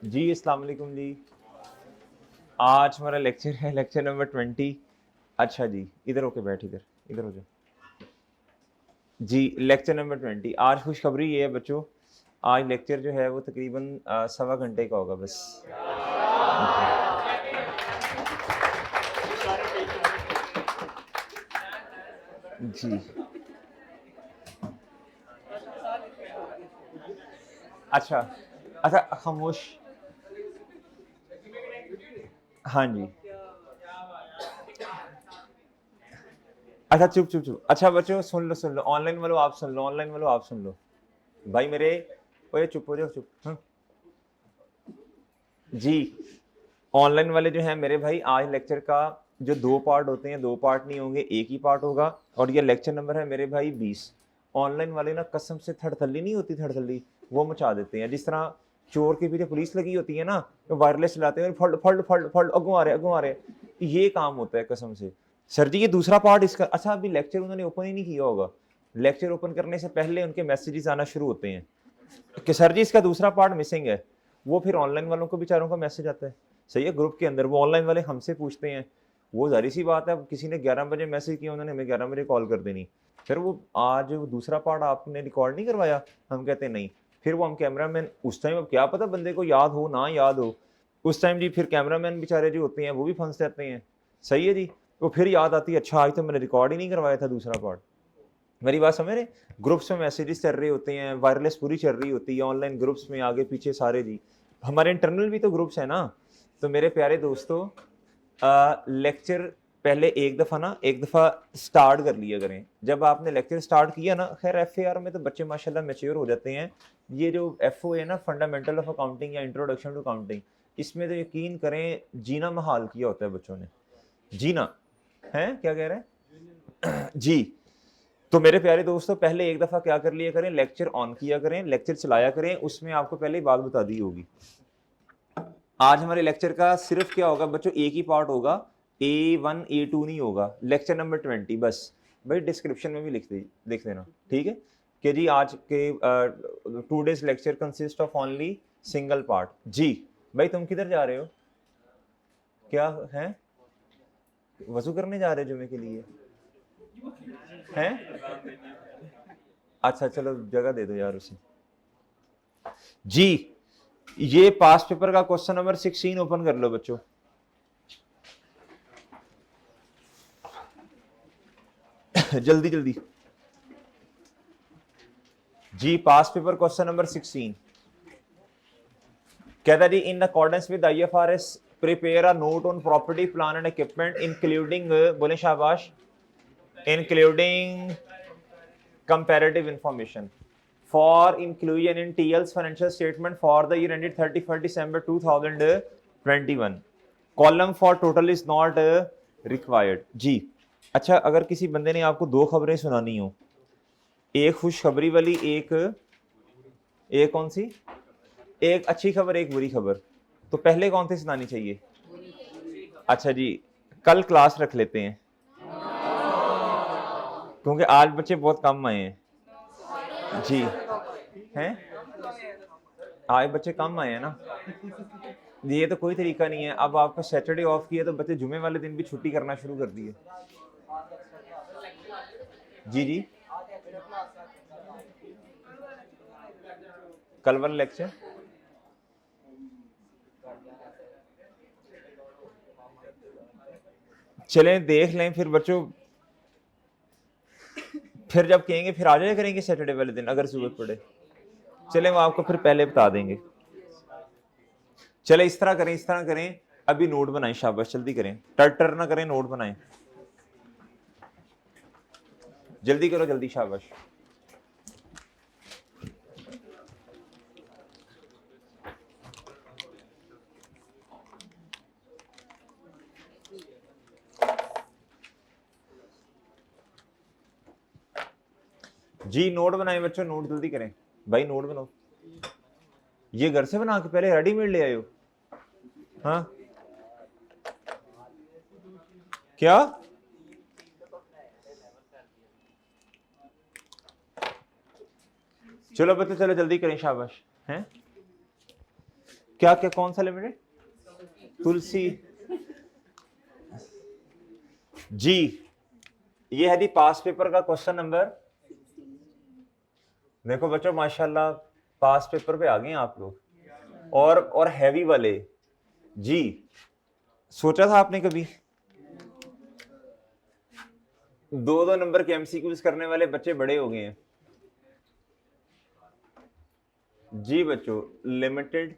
जी अस्सलाम वालेकुम जी। आज हमारा लेक्चर है लेक्चर नंबर 20। अच्छा जी, इधर होके बैठ, इधर इधर हो जाओ जी। Lecture number 20। आज खुशखबरी ये है बच्चों, आज लेक्चर जो है वो तकरीबन सवा घंटे का होगा बस। जी अच्छा अच्छा, खामोश। हाँ जी, अच्छा चुप चुप चुप। अच्छा बच्चों सुन लो, ऑनलाइन वालों आप सुन लो, ऑनलाइन वालों आप सुन लो। भाई मेरे, ओए चुप हो जाओ, चुप। हाँ जी, ऑनलाइन वाले जो हैं मेरे भाई, आज लेक्चर का जो दो पार्ट होते हैं, दो पार्ट नहीं होंगे, एक ही पार्ट होगा। और ये लेक्चर नंबर है मेरे भाई 20। ऑनलाइन वाले ना कसम से थड़थल्ली नहीं होती, थड़थल्ली वो मचा देते हैं। जिस तरह चोर के पीछे पुलिस लगी होती है ना, तो वायरलेस चलाते हैं, फड़ फड़ फड़ फड़, अगू आ रहे अगू आ रहे, ये काम होता है कसम से। सर जी ये दूसरा पार्ट इसका, अच्छा अभी लेक्चर उन्होंने ओपन ही नहीं किया होगा। लेक्चर ओपन करने से पहले उनके मैसेजेस आना शुरू होते हैं कि सर जी इसका दूसरा पार्ट मिसिंग है। वो फिर ऑनलाइन वालों को बेचारों का मैसेज आता है, सही है, ग्रुप के अंदर। वो ऑनलाइन वाले हमसे पूछते हैं, वो जारी सी बात है, अब किसी ने 11 बजे मैसेज किया, उन्होंने हमें 11 बजे कॉल कर देनी। फिर वो आज वो दूसरा पार्ट आपने रिकॉर्ड नहीं करवाया, हम कहते हैं नहीं। फिर वो हम कैमरा मैन, उस टाइम अब क्या पता बंदे को याद हो ना याद हो, उस टाइम जी फिर कैमरा मैन बेचारे जो होते हैं वो भी फंस जाते हैं। सही है जी, वो फिर याद आती है, अच्छा आज तो मैंने रिकॉर्ड ही नहीं करवाया था दूसरा पार्ट। मेरी बात समझ रहे, ग्रुप्स में मैसेजेस चल रहे होते हैं, वायरलेस पूरी चल रही होती है, ऑनलाइन ग्रुप्स में आगे पीछे सारे जी। हमारे इंटरनल भी तो ग्रुप्स है ना। तो मेरे प्यारे दोस्तों, लेक्चर पहले एक दफ़ा ना, एक दफ़ा स्टार्ट कर लिया करें। जब आपने लेक्चर स्टार्ट किया ना, खैर एफ में तो बच्चे माशाल्लाह मैच्योर हो जाते हैं। ये जो एफ है ना, फंडामेंटल ऑफ अकाउंटिंग या इंट्रोडक्शन टू अकाउंटिंग, इसमें तो यकीन करें जीना महाल किया होता है बच्चों ने। जीना है, क्या कह रहे हैं जी। तो मेरे प्यारे दोस्तों, पहले एक दफ़ा क्या कर लिया करें, लेक्चर ऑन किया करें, लेक्चर चलाया करें। उसमें आपको पहले ही बात बता दी होगी। आज हमारे लेक्चर का सिर्फ क्या होगा बच्चों, एक ही पार्ट होगा, A1 A2 नहीं होगा, लेक्चर नंबर 20 बस। भाई डिस्क्रिप्शन में भी लिख देना, ठीक है कि जी आज के 2 days lecture consist of only single part जी। भाई तुम किधर जा रहे हो, क्या है, वजू करने जा रहे हो जुमे के लिए हैं? अच्छा चलो जगह दे दो यार उसे जी। ये पास पेपर का क्वेश्चन नंबर 16 ओपन कर लो बच्चों। जल्दी जल्दी जी, पास पेपर क्वेश्चन नंबर 16 कहता जी, in accordance with IFRS prepare a note on property plan and equipment including, बोले शाबाश, including comparative information for inclusion in TL's financial statement for the year ended 31st December 2021. Column for total is not required जी। अच्छा, अगर किसी बंदे ने आपको दो खबरें सुनानी हो, एक खुशखबरी वाली, एक एक कौन सी, एक अच्छी खबर एक बुरी खबर, तो पहले कौन सी सुनानी चाहिए? अच्छा जी, कल क्लास रख लेते हैं क्योंकि आज बच्चे बहुत कम आए हैं जी। हैं, आज बच्चे कम आए हैं ना, ये तो कोई तरीका नहीं है। अब आपका सैटरडे ऑफ किया तो बच्चे जुमे वाले दिन भी छुट्टी करना शुरू कर दिए जी जी। कल वाला लेक्चर चलें देख लें फिर बच्चों, फिर जब कहेंगे फिर आ जाया करेंगे सैटरडे वाले दिन अगर जरूरत पड़े। चलें वो आपको फिर पहले बता देंगे। चले इस तरह करें, इस तरह करें, अभी नोट बनाएं, शाबाश जल्दी करें, टर ना करें, नोट बनाएं, जल्दी करो जल्दी, शाबाश। जी नोट बनाए बच्चों, नोट जल्दी करें भाई, नोट बनाओ। ये घर से बना के पहले रेडीमेड ले आए हो? हाँ क्या, चलो बच्चों चलो जल्दी करें, शाबाश हैं। क्या क्या कौन सा लिमिटेड? तुलसी जी। ये है जी पास पेपर का क्वेश्चन नंबर। देखो बच्चों माशाल्लाह पास पेपर पे आ गए आप लोग, और हैवी वाले जी। सोचा था आपने कभी 2-2 नंबर के एमसीक्यूज करने वाले बच्चे बड़े हो गए हैं जी बच्चों। लिमिटेड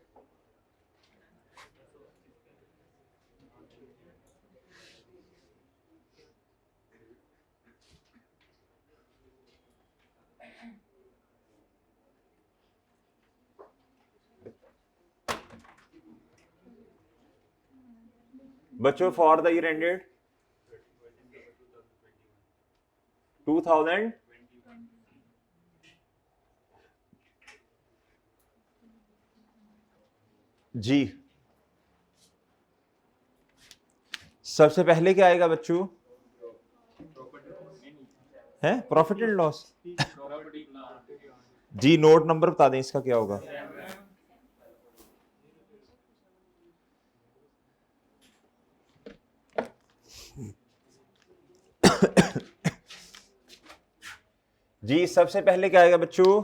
बच्चों फॉर द ईयर एंडेड 2000 जी। सबसे पहले क्या आएगा बच्चों? है प्रॉफिट एंड लॉस जी। नोट नंबर बता दें इसका क्या होगा? जी सबसे पहले क्या आएगा बच्चों?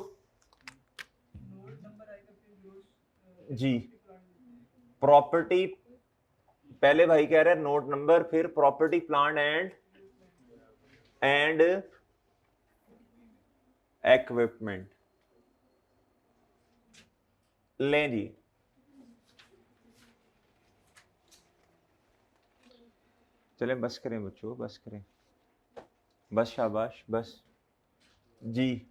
जी प्रॉपर्टी। पहले भाई कह रहे हैं नोट नंबर, फिर प्रॉपर्टी प्लांट एंड इक्विपमेंट। लें जी। चले बस करें बच्चों, बस करें, बस शाबाश बस जी।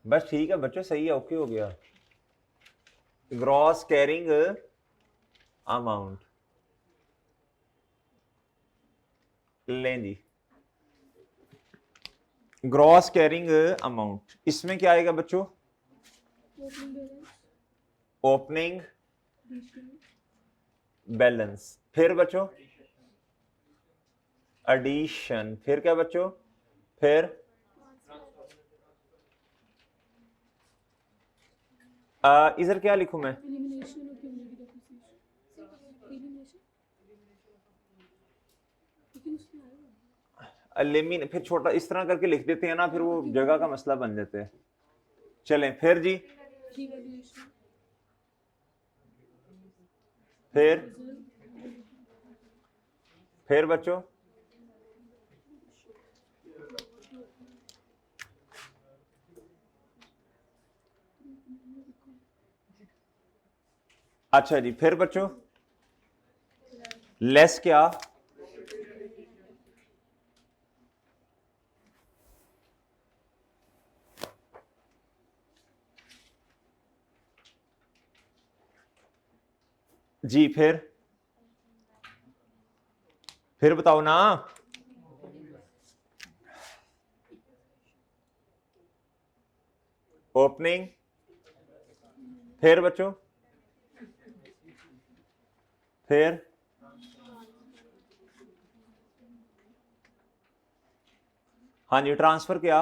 बस ठीक है बच्चों, सही है, ओके हो गया। ग्रॉस कैरिंग अमाउंट लें जी। ग्रॉस कैरिंग अमाउंट, इसमें क्या आएगा बच्चों? ओपनिंग बैलेंस, फिर बच्चों एडिशन, फिर क्या बच्चों? फिर इधर क्या लिखूं मैं? एलिमिन, फिर छोटा इस तरह करके लिख देते हैं ना, फिर वो जगह का मसला बन जाता है। चलें फिर जी। फिर बच्चों अच्छा जी। फिर बच्चों लेस क्या? जी फिर बताओ ना। ओपनिंग, फिर बच्चों फिर हाँ जी ट्रांसफर क्या?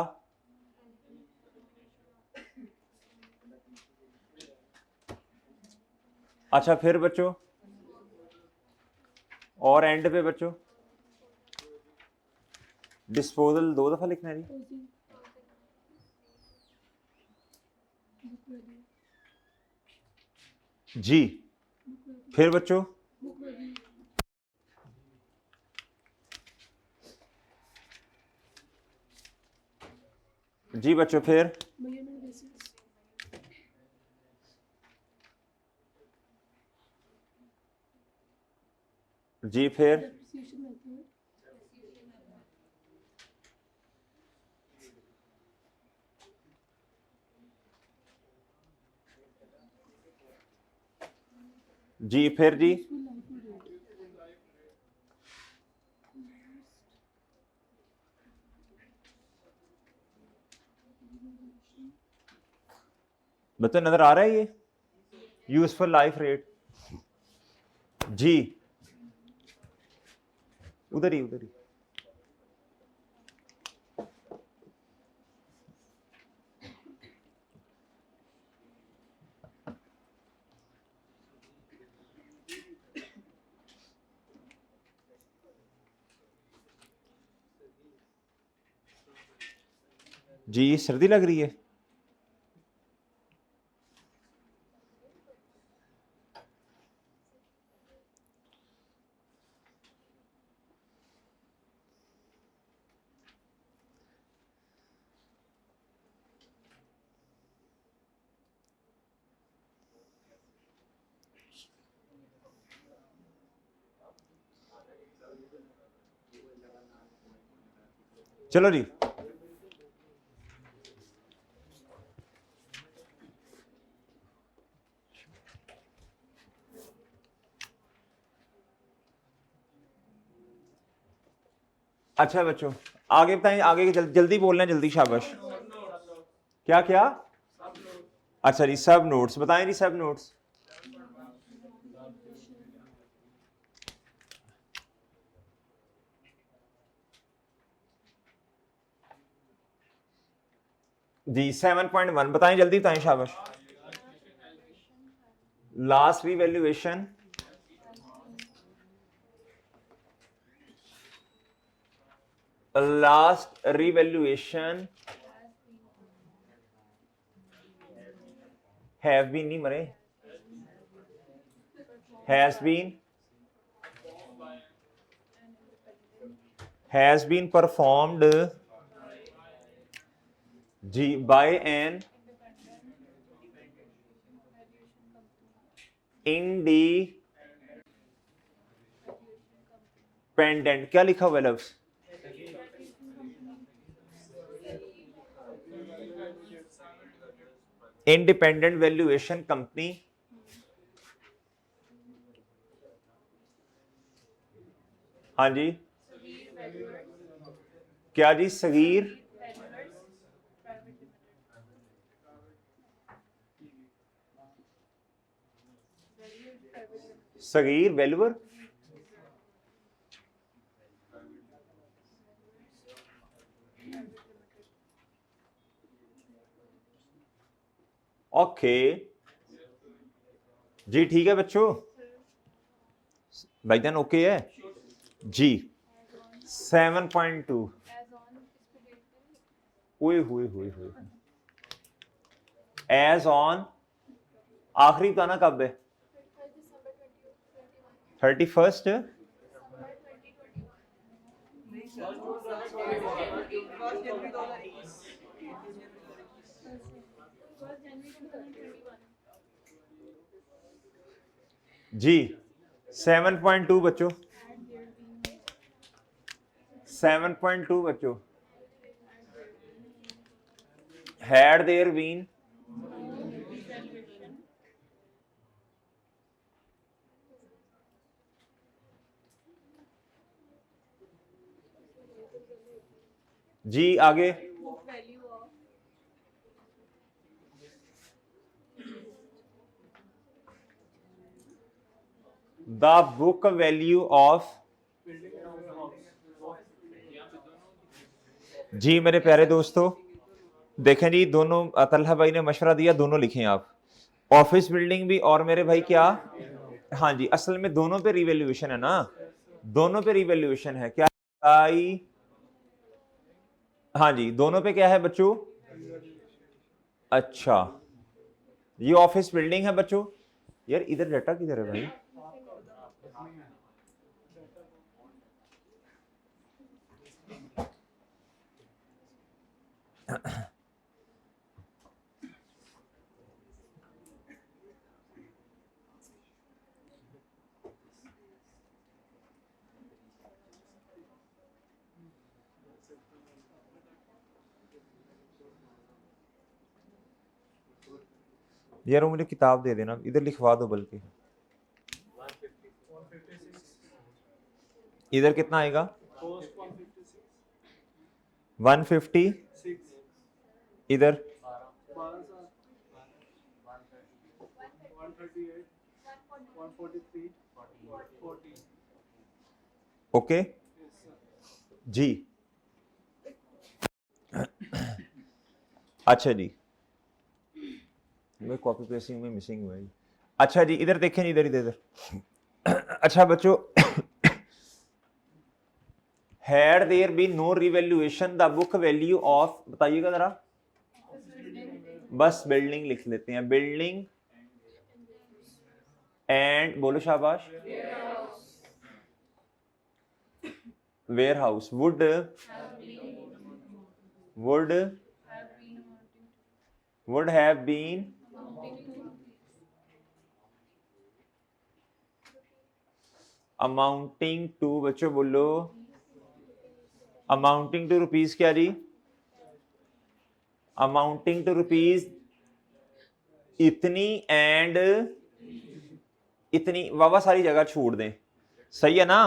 अच्छा फिर बच्चों और एंड पे बच्चों डिस्पोजल 2 दफा लिखना है जी। फिर बच्चों जी बच्चों फिर जी फिर जी फिर जी बच्चों नजर आ रहा है ये यूजफुल लाइफ रेट जी? उधर ही उधर ही। जी सर्दी लग रही है? चलो जी, अच्छा बच्चों आगे बताएं, आगे के जल्दी बोलना है, जल्दी, शाबाश। क्या क्या? अच्छा जी, सब नोट्स बताएं जी, सब नोट्स। जी 7.1 बताएं, जल्दी बताएं, शाबाश। लास्ट रिवैल्यूएशन have been नहीं मरे, has been performed ji by an independent, क्या लिखा हुआ है लफ्ज? Independent valuation company. हाँ जी, क्या जी? सगीर सगीर वेलवर, ओके जी, ठीक है बच्चों, भाईजान ओके है जी। 7.2 हुए हुए हुए हुए एज ऑन, आखिरी बताना कब है? 31st जी। 7.2 बच्चों, 7.2 बच्चों, हैड देयर बीन जी, आगे द बुक वैल्यू ऑफ, जी मेरे प्यारे दोस्तों देखें जी, दोनों तलहा भाई ने मशवरा दिया, दोनों लिखें आप, ऑफिस बिल्डिंग भी और मेरे भाई क्या, हाँ जी, असल में दोनों पे रिवैल्यूएशन है ना, दोनों पे रिवैल्यूएशन है क्या आई? हाँ जी, दोनों पे क्या है बच्चों? अच्छा, ये ऑफिस बिल्डिंग है बच्चों। यार इधर डाटा किधर है भाई? यार वो मुझे किताब दे देना, इधर लिखवा दो, बल्कि इधर कितना आएगा? 150, इधर ओके जी। अच्छा जी, मैं कॉपी पेस्टिंग में मिसिंग हुआ है। अच्छा जी, इधर देखें, इधर इधर इधर। अच्छा बच्चों, had there be no revaluation the book value of, बताइएगा जरा, बस बिल्डिंग लिख लेते हैं, बिल्डिंग एंड, बोलो शाबाश, warehouse would have been amounting to, बच्चों बोलो, अमाउंटिंग टू रुपीज क्या जी, अमाउंटिंग टू रुपीज इतनी एंड इतनी, वावा सारी जगह छोड़ दें, सही है ना,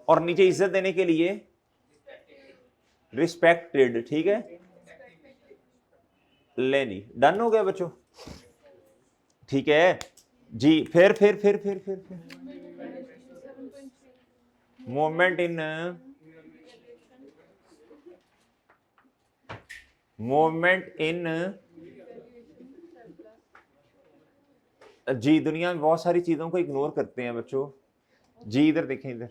और नीचे इज्जत देने के लिए रिस्पेक्टेड, ठीक है, ले ली, डन हो गया बच्चों, ठीक है जी। फिर मूवमेंट इन जी, दुनिया में बहुत सारी चीजों को इग्नोर करते हैं बच्चों जी, इधर देखें, इधर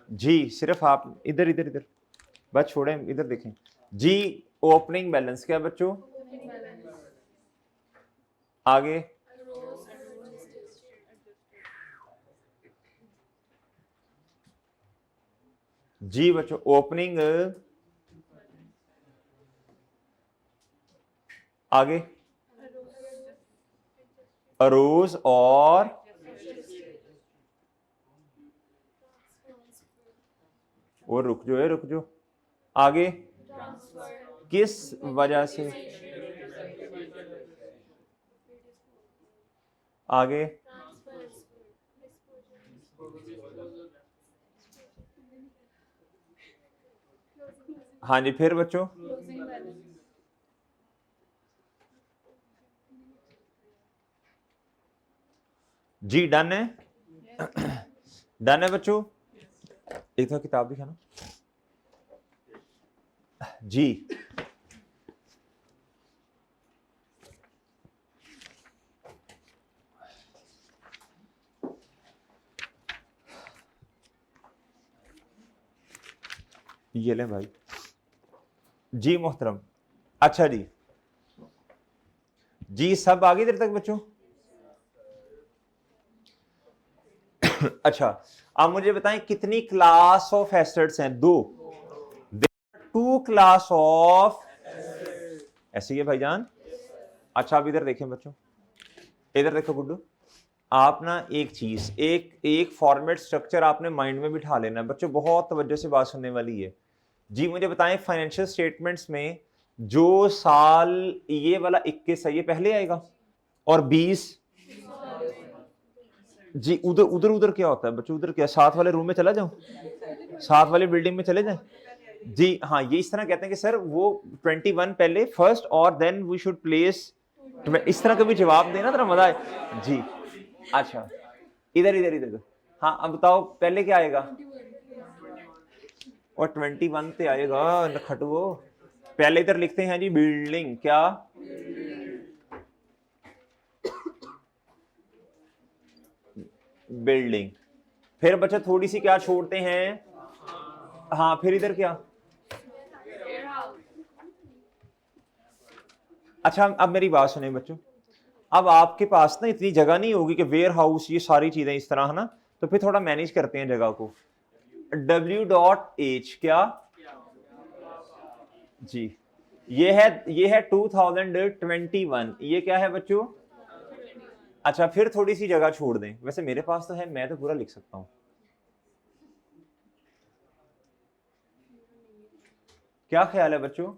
जी, सिर्फ आप इधर इधर इधर बस छोड़ें, इधर देखें जी, ओपनिंग बैलेंस क्या बच्चों, आगे जी बच्चों, ओपनिंग, आगे अरोज और रुक जो, आगे किस वजह से, आगे हाँ जी, फिर बच्चों जी, डन है, डन है बच्चों, एक तो किताब दिखाना जी, ये ले भाई जी मोहतरम, अच्छा जी जी, सब आगे देर तक बच्चों अच्छा, अब मुझे बताएं कितनी क्लास ऑफ एसेट्स हैं, दो, टू क्लास ऑफ, ऐसे ही है भाईजान, अच्छा अब इधर देखें बच्चों, इधर देखो गुड्डू, आप ना एक चीज, एक फॉर्मेट स्ट्रक्चर आपने माइंड में बिठा लेना है बच्चों, बहुत तवज्जो से बात सुनने वाली है जी। मुझे बताएं फाइनेंशियल स्टेटमेंट्स में जो साल ये वाला 21 है, ये पहले आएगा, और 20 जी, उधर उधर उधर क्या होता है बच्चों, उधर क्या, साथ वाले रूम में चला जाऊं, साथ वाली बिल्डिंग में चले जाएं जी, हाँ ये इस तरह कहते हैं कि सर वो 21 पहले फर्स्ट और देन वी शुड प्लेस, इस तरह कभी जवाब देना तेरा मजा है जी। अच्छा इधर इधर इधर, हाँ अब बताओ पहले क्या आएगा, और 21 पे आएगा नखटवो, पहले इधर लिखते हैं जी बिल्डिंग, क्या बिल्डिंग, फिर बच्चा थोड़ी सी क्या छोड़ते हैं, हाँ फिर इधर क्या, अच्छा अब मेरी बात सुने बच्चों, अब आपके पास ना इतनी जगह नहीं होगी कि वेयर हाउस ये सारी चीजें इस तरह है ना, तो फिर थोड़ा मैनेज करते हैं जगह को, W.H क्या जी, ये है 2021, ये क्या है बच्चों, अच्छा फिर थोड़ी सी जगह छोड़ दें, वैसे मेरे पास तो है, मैं तो पूरा लिख सकता हूं, क्या ख्याल है बच्चों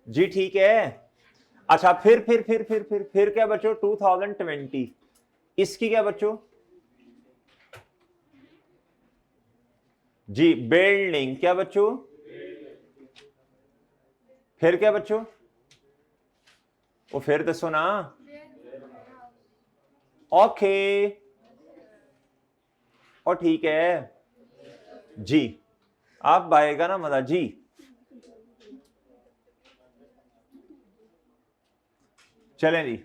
जी, ठीक है, अच्छा फिर क्या बच्चों 2020, इसकी क्या बच्चों जी, बिल्डिंग क्या बच्चों, फिर क्या बच्चों, वो फिर दसो ना, ओके, और ठीक है जी, आप आएगा ना मजा जी, चलें जी,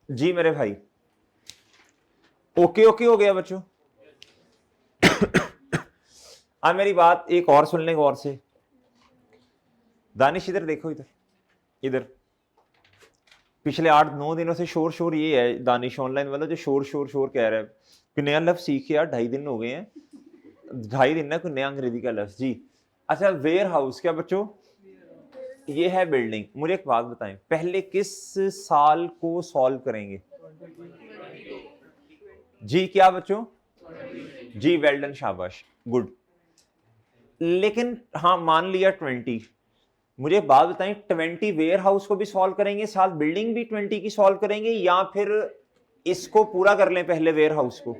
जी मेरे भाई, ओके ओके हो गया बच्चों। अब मेरी बात एक और सुन लें गौर से। दानिश इधर देखो, इधर इधर पिछले 8-9 दिनों से शोर शोर ये है दानिश ऑनलाइन वाला जो शोर शोर शोर कह रहा है कि नया लफ्ज सीखे यार, 2.5 दिन हो गए हैं, 2.5 दिन ना कोई नया अंग्रेजी का लफ्ज जी। अच्छा वेयर हाउस क्या बच्चों, ये है बिल्डिंग। मुझे एक बात बताएं, पहले किस साल को सॉल्व करेंगे जी? क्या बच्चों जी, वेल डन, शाबाश, गुड। लेकिन हाँ मान लिया 20, मुझे एक बात बताएं, 20 वेयर हाउस को भी सॉल्व करेंगे, साथ बिल्डिंग भी 20 की सॉल्व करेंगे, या फिर इसको पूरा कर लें पहले वेयर हाउस को?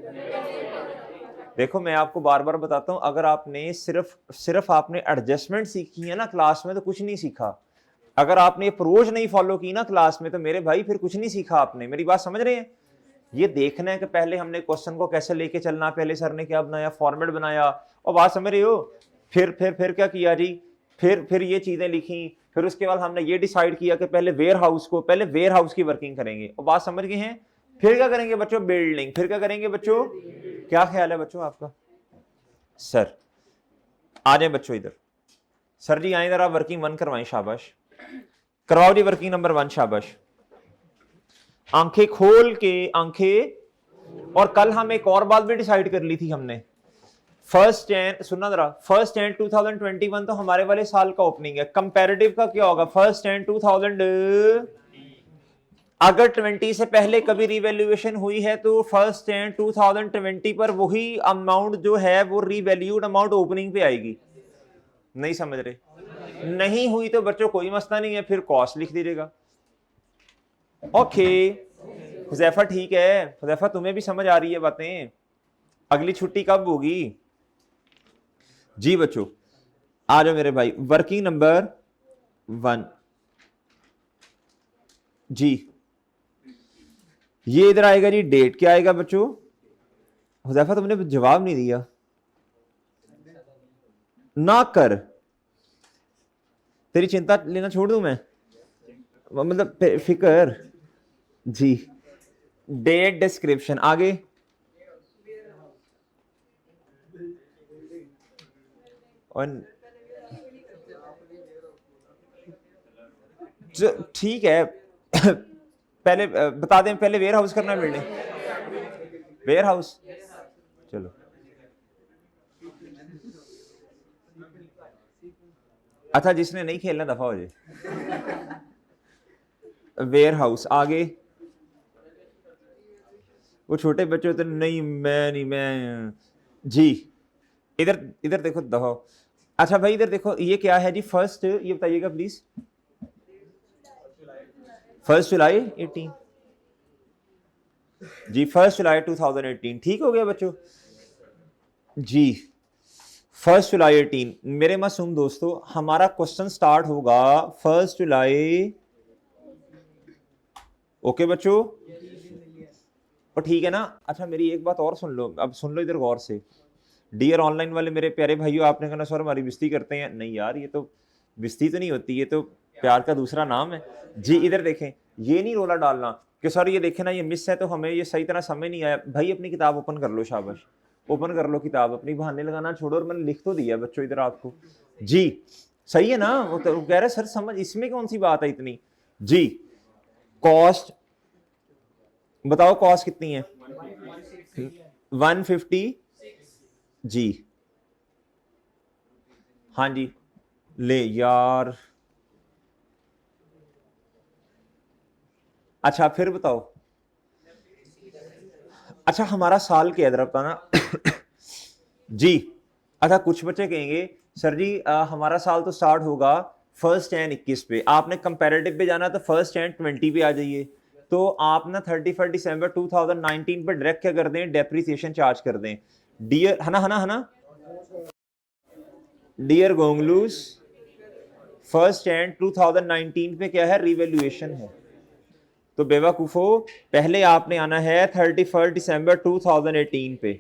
देखो मैं आपको बार बार बताता हूं, अगर आपने सिर्फ आपने एडजस्टमेंट सीखी है ना क्लास में तो कुछ नहीं सीखा। अगर आपने अप्रोच नहीं फॉलो की ना क्लास में तो मेरे भाई फिर कुछ नहीं सीखा आपने। मेरी बात समझ रहे हैं? ये देखना है कि पहले हमने क्वेश्चन को कैसे लेके चलना, पहले सर ने क्या बनाया, फॉर्मेट बनाया, और बात समझ रहे हो? फिर क्या किया जी, फिर ये चीजें लिखी, फिर उसके बाद हमने ये डिसाइड किया कि पहले वेयर हाउस की वर्किंग करेंगे, और बात समझ गए हैं? फिर क्या करेंगे बच्चों, बिल्डिंग। फिर क्या करेंगे बच्चों, क्या ख्याल है बच्चों आपका? सर आ जाए बच्चों इधर, सर जी आए इधर, आप वर्किंग 1 करवाएं, शाबाश, करवाओ जी वर्किंग नंबर 1, शाबाश। आंखें खोल के, आंखें। और कल हम एक और बात भी डिसाइड कर ली थी हमने, फर्स्ट एंड, सुनना जरा, फर्स्ट एंड 2021 तो हमारे वाले साल का ओपनिंग है, कंपैरेटिव का क्या होगा, फर्स्ट एंड 2000। अगर 20 से पहले कभी रिवैल्यूएशन हुई है तो फर्स्ट एंड 2020 पर वही अमाउंट जो है वो रिवैल्यूड अमाउंट ओपनिंग पे आएगी। नहीं समझ रहे? नहीं हुई तो बच्चों कोई मसला नहीं है, फिर कॉस्ट लिख दीजिएगा। ओके हुजैफा, ठीक है हुजैफा, तुम्हें भी समझ आ रही है बातें? अगली छुट्टी कब होगी जी बच्चों? आ जाओ मेरे भाई, वर्किंग नंबर 1 जी, ये इधर आएगा जी, डेट क्या आएगा बच्चों? हुजैफा तुमने जवाब नहीं दिया, ना कर, तेरी चिंता लेना छोड़ दूं मैं, मतलब फिकर जी। डेट डिस्क्रिप्शन आगे, और ठीक है पहले बता दें, पहले वेयर हाउस करना है, बिल्डिंग वेयर हाउस, चलो। अच्छा जिसने नहीं खेलना दफा हो जाए। वेयर हाउस आगे, वो छोटे बच्चे तो नहीं, मैं जी। इधर इधर देखो दफा। अच्छा भाई इधर देखो, ये क्या है जी, फर्स्ट ये बताइएगा प्लीज, 1 जुलाई 18 जी, 1 जुलाई 2018, ठीक हो गया बच्चों जी। 1 जुलाई 18, मेरे मासूम दोस्तों हमारा क्वेश्चन स्टार्ट होगा 1 जुलाई। ओके बच्चों, और ठीक है ना? अच्छा मेरी एक बात और सुन लो, अब सुन लो इधर गौर से। डियर ऑनलाइन वाले मेरे प्यारे भाइयों, आपने कहना सर हमारी बेइज्जती करते हैं, नहीं यार ये तो बेइज्जती तो नहीं होती, ये तो प्यार का दूसरा नाम है जी। इधर देखें, ये नहीं रोला डालना कि सर ये देखें ना ये मिस है तो हमें ये सही तरह समझ नहीं आया। भाई अपनी किताब ओपन कर लो, शाबाश, ओपन कर लो किताब अपनी, बहाने लगाना छोड़ो, और मैंने लिख तो दिया बच्चों इधर आपको जी। सही है ना? वो तो कह रहे सर समझ, इसमें कौन सी बात है इतनी जी। कॉस्ट बताओ, कॉस्ट कितनी है? 150 जी। हाँ जी, ले यार, अच्छा फिर बताओ। अच्छा हमारा साल क्या है, बताना जी। अच्छा कुछ बच्चे कहेंगे सर जी हमारा साल तो स्टार्ट होगा 1 जनवरी 21 पे, आपने कंपैरेटिव पे जाना तो 1 जनवरी 20 पे आ जाइए, तो आप ना 31 दिसंबर 2019 पर डायरेक्ट क्या कर दें, डेप्रिसिएशन चार्ज कर दें। डियर है ना डियर गोंगलूस, 1 जनवरी 2019 पे क्या है, रिवैल्यूएशन है। तो बेवकूफो पहले आपने आना है 31 दिसंबर 2018 पे,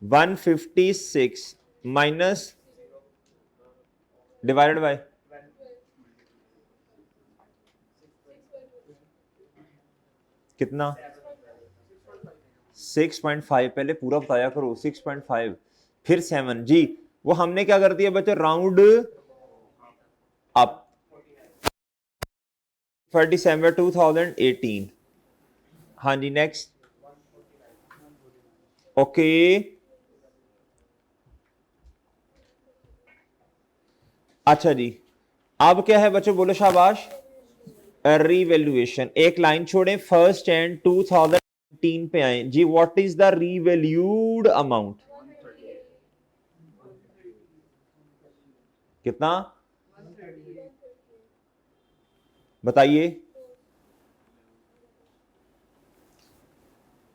156 माइनस डिवाइडेड बाय कितना? 6.5, पहले पूरा बताया करो। 6.5 फिर 7 जी। वो हमने क्या कर दिया बच्चों, राउंड अप। 1 दिसंबर 2018। हाँ जी नेक्स्ट। ओके अच्छा जी, अब क्या है बच्चों, बोलो शाबाश। रीवैल्यूएशन, एक लाइन छोड़े, 1 जनवरी 2018 पे आए जी। What is the revalued amount? कितना बताइए?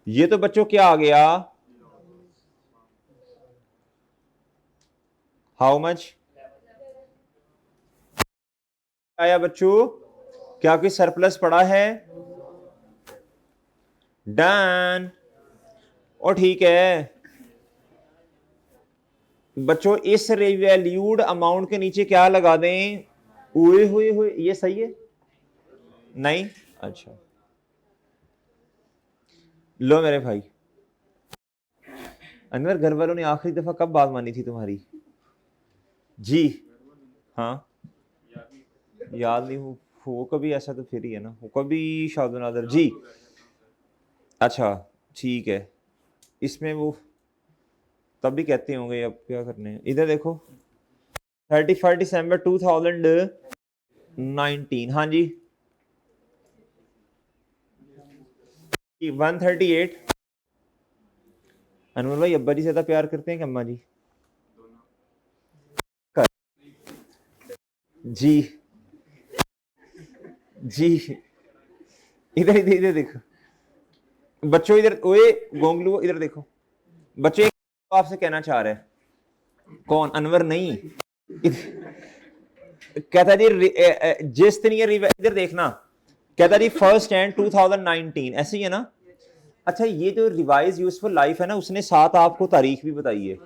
ये तो बच्चों क्या आ गया, हाउ मच आया बच्चों? क्या कोई सरप्लस पड़ा है? डन। और ठीक है बच्चों, इस रिवैल्यूड अमाउंट के नीचे क्या लगा दें? हुए हुए हुए, ये सही है? नहीं? अच्छा लो मेरे भाई, अनवर घर वालों ने आखिरी दफा कब बात मानी थी तुम्हारी? जी हाँ, याद नहीं हो कभी ऐसा तो फिर ही है ना, हो कभी शादुनादर जी। अच्छा ठीक है, इसमें वो तब भी कहते होंगे, अब क्या करने हैं। इधर देखो 31 दिसंबर 2019। हाँ जी 138। अनवर भाई अब्बा जी से ज्यादा प्यार करते हैं कि अम्मा जी? जी जी। इधर इधर इधर देखो बच्चों, इधर ओए गोंगलू इधर देखो बच्चों, आपसे कहना चाह रहे हैं। कौन? अनवर नहीं, कहता जी जिस दिन ये इधर देखना, कहता जी 1 जनवरी 2019, ऐसे ही है ना? अच्छा ये जो रिवाइज यूजफुल लाइफ है ना, उसने साथ आपको तारीख भी बताई है।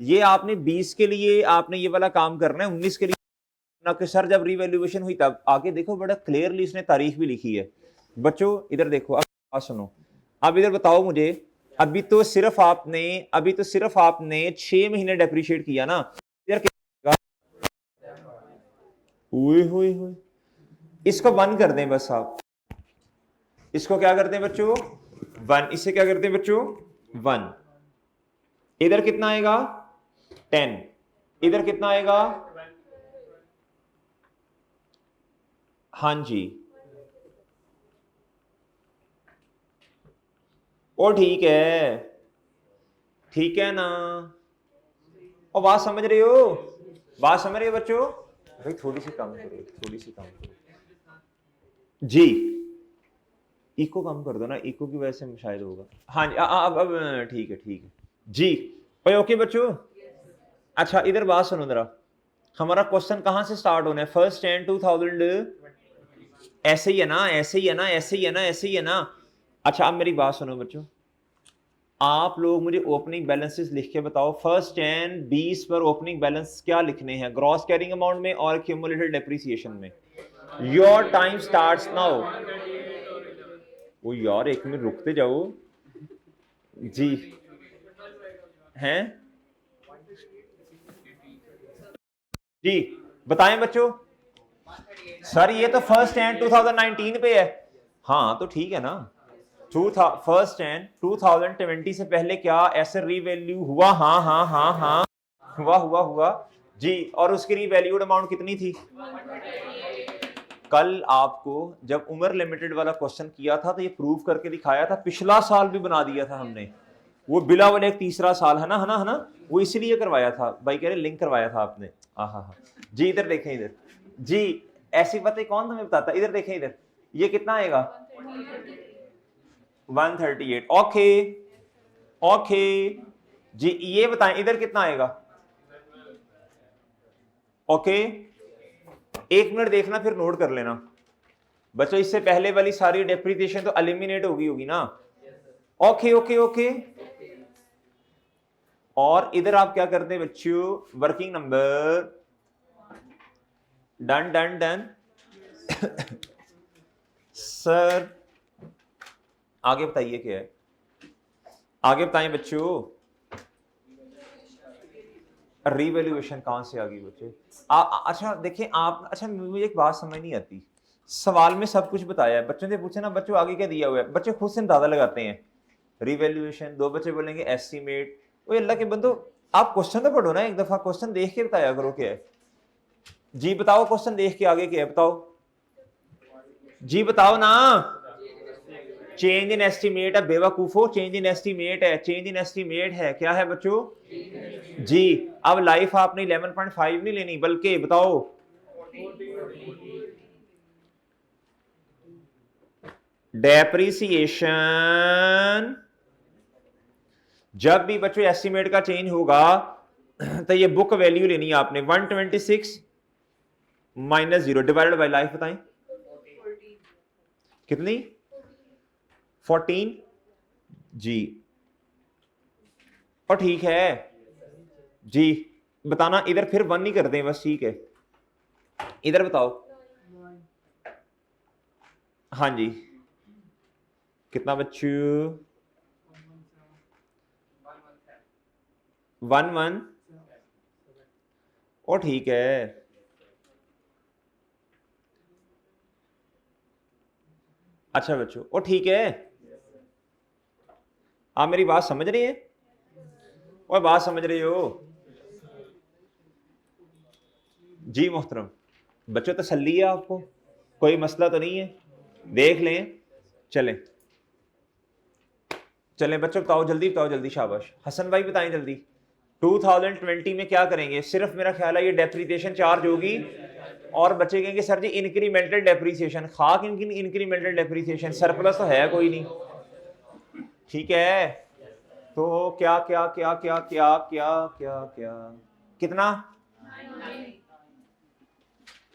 ये आपने 20 के लिए आपने ये वाला काम करना है, 19 के लिए ना, कि सर जब रिवैल्यूएशन हुई तब आगे देखो, बड़ा क्लियरली इसने तारीख भी लिखी है। बच्चों इधर देखो, अब बात सुनो। अब इधर बताओ मुझे, अभी तो सिर्फ आपने 6 महीने डेप्रिशिएट किया ना, इधर क्या? ओए होए होए, इसको बंद कर दें बस आप। इसको क्या करते हैं बच्चों? 1। इससे क्या करते हैं बच्चों? 1। इधर कितना आएगा? 10। इधर कितना आएगा? हाँ जी। ओ ठीक है ना? और बात समझ रहे हो? बात समझ रहे हो बच्चों? भाई थोड़ी सी कम करो, थोड़ी सी कम करो जी। इको कम कर दो ना, इको की वजह से शायद होगा। हाँ जी अब ठीक है, ठीक है जी। भाई ओके बच्चों। अच्छा इधर बात सुनो जरा, हमारा क्वेश्चन कहां से स्टार्ट होना है? 1 जनवरी 2000, ऐसे ही है ना, ऐसे ही है ना, ऐसे ही है ना, ऐसे ही है ना? अच्छा अब मेरी बात सुनो बच्चों, आप लोग मुझे ओपनिंग बैलेंसेस लिख के बताओ। 1 जनवरी 20 पर ओपनिंग बैलेंस क्या लिखने हैं, ग्रॉस कैरिंग अमाउंट में और क्यूमुलेटेड डेप्रिसिएशन में? Your time starts now. वो यार एक मिनट रुकते जाओ जी। हैं जी बताएं बच्चों। सर ये तो 1 जनवरी 2019 पे है। हाँ तो ठीक है ना, 1 जनवरी 2020 से पहले क्या ऐसे रीवैल्यू हुआ? हाँ हाँ हाँ हाँ हुआ जी। और उसकी रीवैल्यूड अमाउंट कितनी थी? कल आपको जब उमर लिमिटेड वाला क्वेश्चन किया था तो ये प्रूव करके दिखाया था, पिछला साल भी बना दिया था हमने। वो बिला वाले एक तीसरा साल है ना, है ना, है ना? वो इसलिए करवाया था भाई, कह रहे लिंक करवाया था आपने। हाँ जी। इधर देखें, इधर जी। ऐसी बातें कौन तुम्हें बताता? इधर देखें, इधर ये कितना आएगा? 138। ओके ओके जी। ये बताएं इधर कितना आएगा? ओके एक मिनट देखना फिर नोट कर लेना बच्चों, इससे पहले वाली सारी डेप्रिसिएशन तो एलिमिनेट होगी ना? Okay okay okay. और इधर आप क्या करते हैं बच्चों? Working number. Done done done. Sir आगे बताइए क्या है, आगे बताएं बच्चों। रिवैल्यूएशन कहाँ से आ गई बच्चे? अच्छा देखिए आप, अच्छा मुझे एक बात समझ नहीं आती, सवाल में सब कुछ बताया है, बच्चों से पूछे ना बच्चों आगे क्या दिया हुआ है, बच्चे खुद से अंदाजा लगाते हैं। रिवैल्यूएशन, दो बच्चे बोलेंगे एस्टीमेट। ओए अल्लाह के बंदो, आप क्वेश्चन तो पढ़ो ना, एक दफा क्वेश्चन देख के बताया करो क्या है। जी बताओ क्वेश्चन देख के आगे क्या है बताओ, जी बताओ ना। चेंज इन एस्टीमेट है बेवकूफो, चेंज इन एस्टीमेट है, चेंज इन एस्टीमेट है, क्या है बच्चों? जी। अब लाइफ आपने 11.5 नहीं लेनी, बल्कि बताओ डेप्रिसिएशन। जब भी बच्चों एस्टीमेट का चेंज होगा तो ये बुक वैल्यू लेनी है आपने, 126 माइनस 0 डिवाइडेड बाय लाइफ, बताएं कितनी? 14 जी। और ठीक है जी, बताना इधर फिर 1 नहीं करते हैं बस, ठीक है इधर बताओ। हाँ जी, कितना बच्चों? 1 और ठीक है। अच्छा बच्चों और ठीक है, आप मेरी बात समझ रहे हैं और बात समझ रहे हो? जी मोहतरम, बच्चों तसल्ली है आपको, कोई मसला तो नहीं है, देख लें। चलें चलें बच्चों, बताओ जल्दी बताओ, जल्दी शाबाश, हसन भाई बताएं जल्दी। 2020 में क्या करेंगे? सिर्फ मेरा ख्याल है ये डेप्रिसिएशन चार्ज होगी, और बच्चे कहेंगे सर जी इंक्रीमेंटल डेप्रिसिएशन। खाक इंक्रीमेंटल डेप्रिसिएशन, सरप्लस तो है कोई नहीं, ठीक है। तो क्या क्या क्या क्या क्या क्या क्या क्या कितना?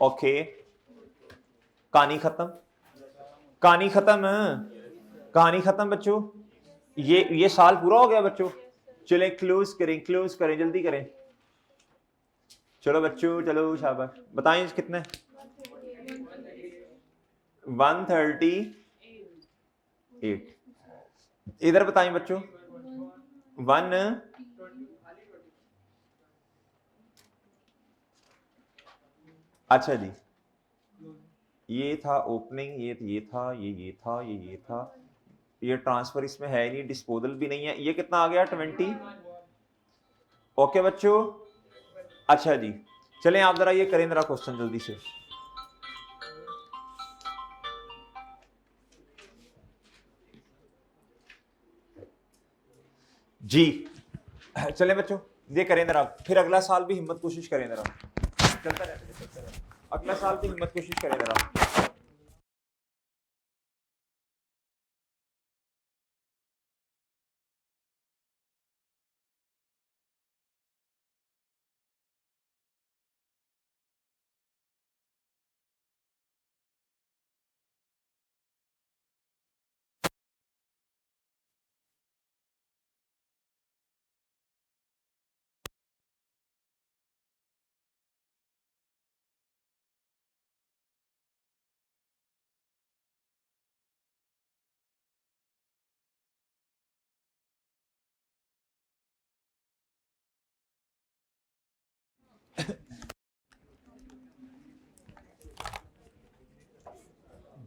ओके, कहानी खत्म, कहानी खत्म, कहानी खत्म बच्चों। ये साल पूरा हो गया बच्चों। चले क्लोज करें, क्लोज करें, जल्दी करें। चलो बच्चों चलो शाबाश, बताएं कितने? 138। इधर बताएं बच्चों। 1 अच्छा जी, ये था ओपनिंग, ये था, ये था, ये था, ये ट्रांसफर इसमें है नहीं, डिस्पोजल भी नहीं है। ये कितना आ गया? 20। ओके बच्चों, अच्छा जी। चलें आप जरा ये करें जरा क्वेश्चन जल्दी से। जी चलें बच्चों, ये करें जरा, फिर अगला साल भी हिम्मत कोशिश करें जरा, चलता रहता है, अगला साल भी हिम्मत कोशिश करें जरा।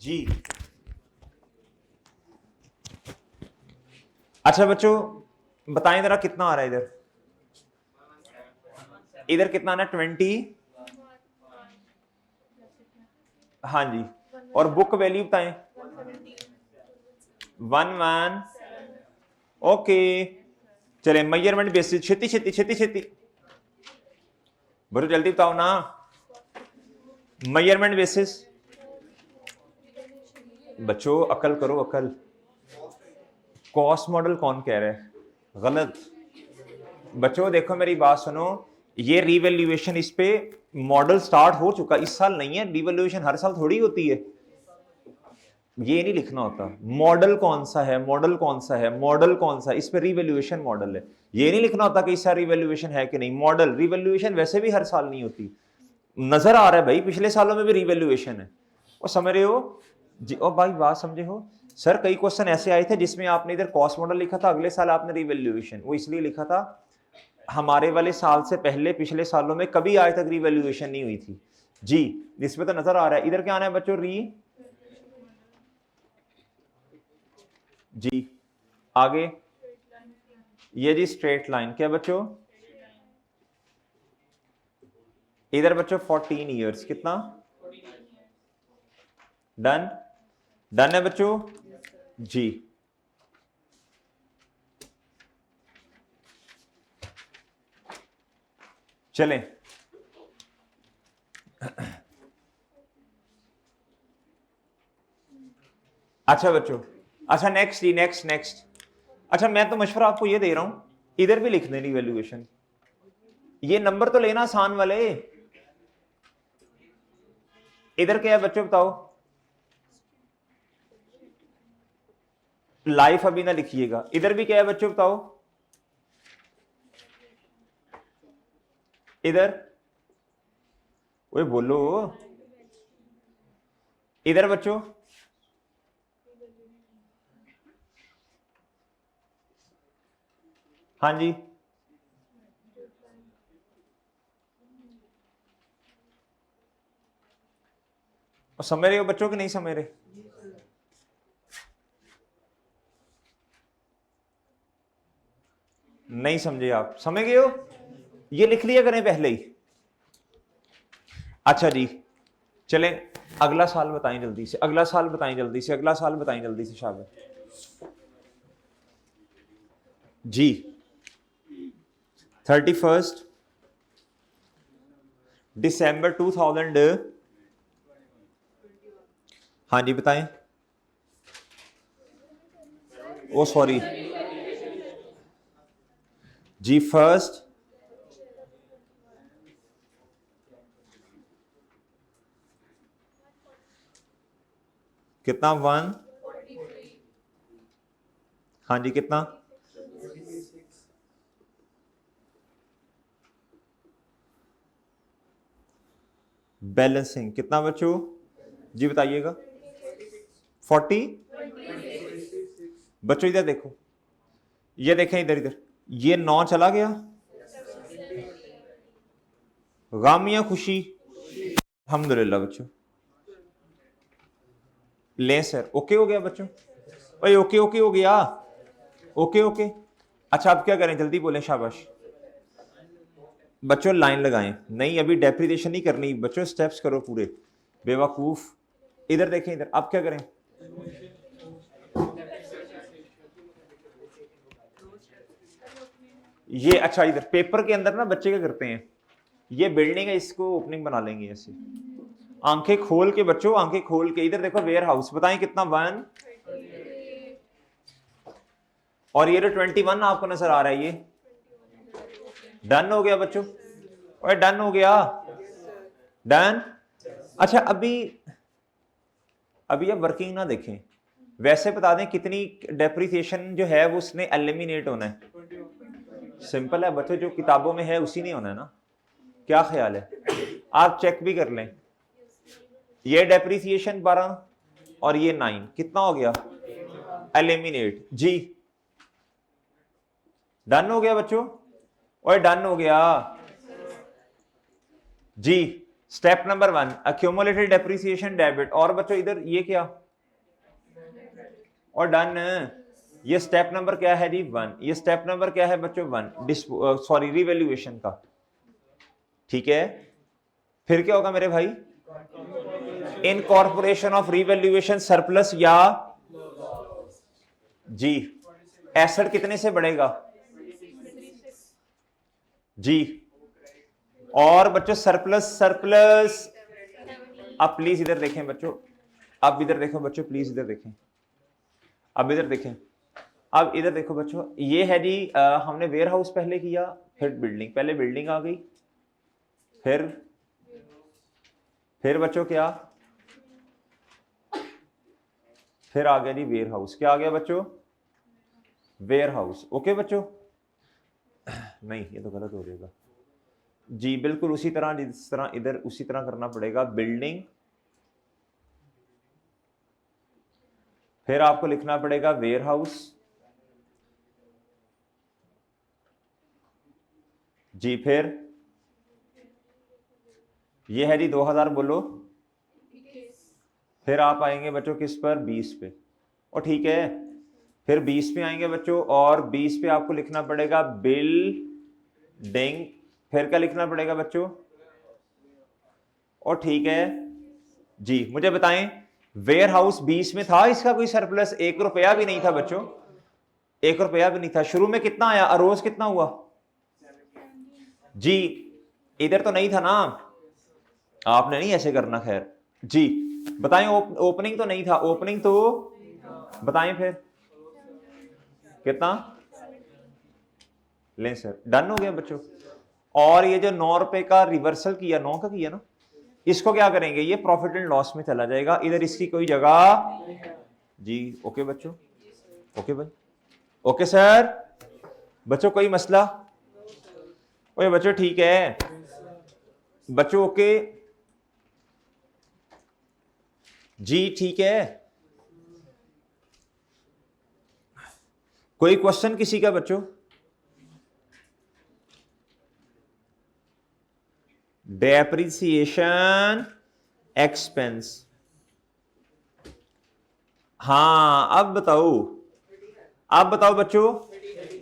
जी अच्छा बच्चों, बताएं जरा कितना आ रहा है इधर? इधर कितना आना? 20। हाँ जी, और बुक वैल्यू बताएं? 1 ओके। चले मेजरमेंट बेसिस, छेती छेती छेती छेती बच्चों जल्दी बताओ ना। मेजरमेंट बेसिस बच्चों, अकल करो अकल। कॉस्ट मॉडल कौन कह रहा है? गलत बच्चों, देखो मेरी बात सुनो, ये रिवैल्यूएशन इस पे मॉडल स्टार्ट हो चुका, इस साल नहीं है। रिवैल्यूएशन हर साल थोड़ी होती है, ये नहीं लिखना होता मॉडल कौन सा है, मॉडल कौन सा है, मॉडल कौन सा है, इस पे रिवैल्यूएशन मॉडल है, ये नहीं लिखना होता कि इस साल रिवैल्यूएशन है कि नहीं। मॉडल रिवैल्यूएशन वैसे भी हर साल नहीं होती, नजर आ रहा है भाई पिछले सालों में भी रिवैल्यूएशन है, वो समझ रहे हो जी? और भाई बात समझे हो, सर कई क्वेश्चन ऐसे आए थे जिसमें आपने इधर कॉस्ट मॉडल लिखा था, अगले साल आपने रिवैल्यूएशन, वो इसलिए लिखा था हमारे वाले साल से पहले पिछले सालों में कभी आज तक रिवैल्यूएशन नहीं हुई थी जी। इसमें तो नजर आ रहा है। इधर क्या आना है बच्चों? री जी। आगे ये जी स्ट्रेट लाइन, क्या बच्चों? इधर बच्चों 14 ईयर्स, कितना? डन? डन है बच्चों जी। चलें, अच्छा बच्चों, अच्छा नेक्स्ट जी, नेक्स्ट नेक्स्ट। अच्छा मैं तो मशवरा आपको ये दे रहा हूं, इधर भी लिख देनी वैल्यूएशन, ये नंबर तो लेना आसान वाले। इधर क्या है बच्चों बताओ? लाइफ अभी ना लिखिएगा। इधर भी क्या है बच्चों बताओ? इधर ओए बोलो, इधर बच्चों हाँ जी, और समझ रहे हो बच्चों कि नहीं समझ रहे? नहीं समझे आप? समझ गए हो? ये लिख लिया करें पहले ही। अच्छा जी, चलें अगला साल बताएं जल्दी से, अगला साल बताएं जल्दी से, अगला साल बताएं जल्दी से शाबाश जी। 31 दिसंबर 2000, हाँ जी बताएं। ओ सॉरी जी, फर्स्ट कितना? 1, हाँ जी कितना? बैलेंसिंग कितना बच्चों जी बताइएगा? 40 बच्चों इधर देखो, ये देखें इधर इधर, ये 9 चला गया, गम या खुशी? अल्हम्दुलिल्लाह बच्चों, ले सर, ओके हो गया बच्चों? भाई ओके ओके हो गया, ओके ओके। अच्छा अब क्या करें, जल्दी बोलें शाबाश बच्चों। लाइन लगाएं, नहीं अभी डेप्रिसिएशन नहीं करनी बच्चों, स्टेप्स करो पूरे बेवकूफ। इधर देखें, इधर अब क्या करें? ये अच्छा इधर पेपर के अंदर ना बच्चे क्या करते हैं, ये बिल्डिंग है इसको ओपनिंग बना लेंगे ऐसे, आंखें खोल के बच्चों, आंखें खोल के। इधर देखो वेयर हाउस, बताएं कितना? 1, और ये जो 21 आपको नजर आ रहा है, ये डन हो गया बच्चों? और डन हो गया, डन। अच्छा अभी अभी अब वर्किंग ना देखें, वैसे बता दें कितनी डेप्रिसिएशन जो है वो उसने एलिमिनेट होना है। सिंपल है बच्चों, जो किताबों में है उसी नहीं होना है ना, क्या ख्याल है? आप चेक भी कर लें, ये डेप्रिसिएशन 12 और ये 9 कितना हो गया? एलिमिनेट जी। डन हो गया बच्चों? और डन हो गया जी। Step number 1 accumulated depreciation debit, और बच्चों इधर ये क्या? और डन। ये स्टेप नंबर क्या है जी? 1। ये स्टेप नंबर क्या है बच्चों? 1 सॉरी रिवैल्यूएशन का, ठीक है। फिर क्या होगा मेरे भाई? इनकॉर्पोरेशन ऑफ रिवैल्यूएशन सरप्लस या जी। एसेट कितने से बढ़ेगा जी? और बच्चों सरप्लस, सरप्लस अब प्लीज इधर देखें बच्चों, अब इधर देखो बच्चों, प्लीज इधर देखें, अब इधर देखें, अब इधर देखो बच्चों, ये है जी हमने वेयर हाउस पहले किया, फिर बिल्डिंग, पहले बिल्डिंग आ गई, फिर बच्चों क्या? फिर आ गया जी वेयर हाउस, क्या आ गया बच्चों? Ware house. ओके बच्चों? नहीं ये तो गलत हो जाएगा जी, बिल्कुल उसी तरह जिस तरह इधर उसी तरह करना पड़ेगा। बिल्डिंग फिर आपको लिखना पड़ेगा वेयर हाउस जी, फिर ये है जी 2000, बोलो। फिर आप आएंगे बच्चों किस पर, 20 पे, और ठीक है, फिर 20 पे आएंगे बच्चों, और 20 पे आपको लिखना पड़ेगा बिल्डिंग। फिर क्या लिखना पड़ेगा बच्चों, और ठीक है जी, मुझे बताएं वेयर हाउस 20 में था, इसका कोई सरप्लस 1 रुपया भी नहीं था बच्चों, 1 रुपया भी नहीं था। शुरू में कितना आया, अरोज कितना हुआ जी, इधर तो नहीं था ना, आपने नहीं ऐसे करना। खैर जी बताएं, ओपनिंग तो नहीं था, ओपनिंग तो बताएं फिर कितना, लें सर, डन हो गया बच्चों। और ये जो 9 रुपए का रिवर्सल किया, 9 का किया ना, इसको क्या करेंगे, ये प्रॉफिट एंड लॉस में चला जाएगा, इधर इसकी कोई जगह जी। ओके बच्चों, ओके भाई, ओके सर। बच्चों कोई मसला, ओए बच्चों ठीक है बच्चों, ओके जी, ठीक है। कोई क्वेश्चन किसी का बच्चों, डेप्रिसिएशन एक्सपेंस, हाँ अब बताओ, अब बताओ बच्चों,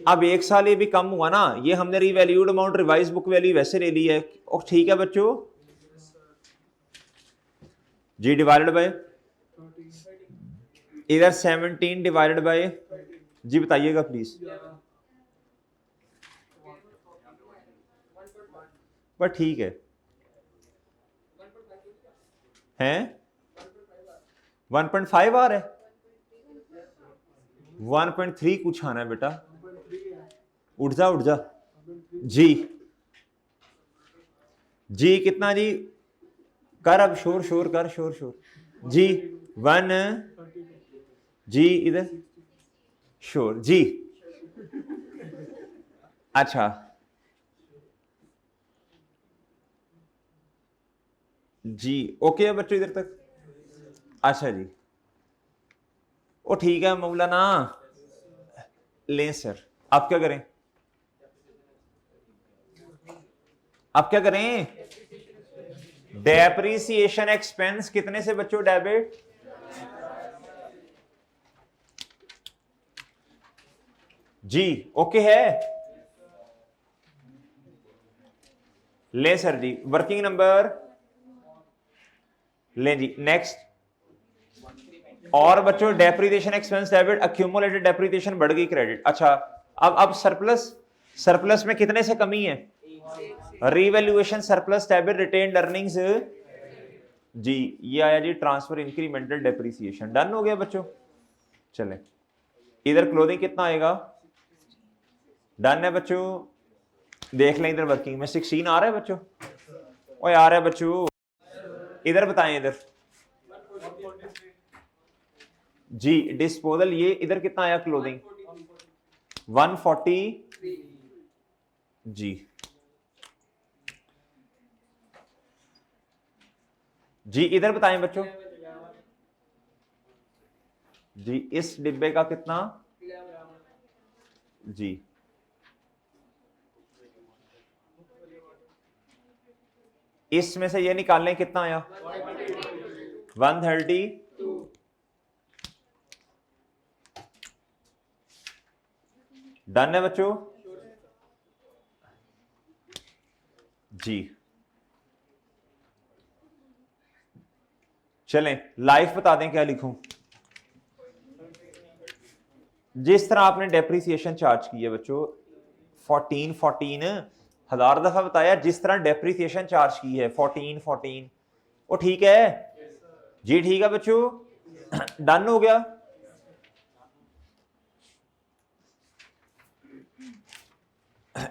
अब 1 साल ये भी कम हुआ ना, ये हमने revalued amount revise book value वैसे ले ली है, और ठीक है बच्चों जी, डिवाइडेड बाय इधर 17 डिवाइडेड बाय जी, बताइएगा प्लीज, पर ठीक है हैं 1.5 आ रहा है, 1.3 कुछ आना है बेटा, उठ जा उठ जा जी जी, कितना जी, कर अब शोर शोर कर, शोर शोर जी, 1 जी, इधर शोर जी, अच्छा जी, ओके है बच्चों इधर तक, अच्छा जी, ओ ठीक है मौलाना, लें सर, आप क्या करें, आप क्या करें, डेप्रिसिएशन एक्सपेंस कितने से बच्चों, डेबिट जी, ओके है, ले सर जी, वर्किंग नंबर ले जी, नेक्स्ट। और बच्चों depreciation expense debit, accumulated depreciation बढ़ गई क्रेडिट, अच्छा अब सरप्लस, सरप्लस में कितने से कमी है, revaluation surplus debit retained earnings जी, ये आया जी ट्रांसफर इंक्रीमेंटल डेप्रिसिएशन, डन हो गया बच्चों। चले इधर क्लोजिंग कितना आएगा, डन है बच्चों, देख लें इधर वर्किंग में 16 आ रहा है बच्चों, ओए आ रहा है बच्चों, इधर बताएं इधर जी, डिस्पोजल ये इधर कितना आया क्लोजिंग 140 जी जी, इधर बताएं बच्चों जी, इस डिब्बे का कितना जी, इसमें से ये निकालने कितना आया 130 डन है बच्चों जी। चलें लाइफ बता दें क्या लिखूं, जिस तरह आपने डेप्रिसिएशन चार्ज की है बच्चों 14 हजार दफा बताया, जिस तरह डेप्रिसिएशन चार्ज की है 14 वो ठीक है जी, ठीक है बच्चों, डन हो गया।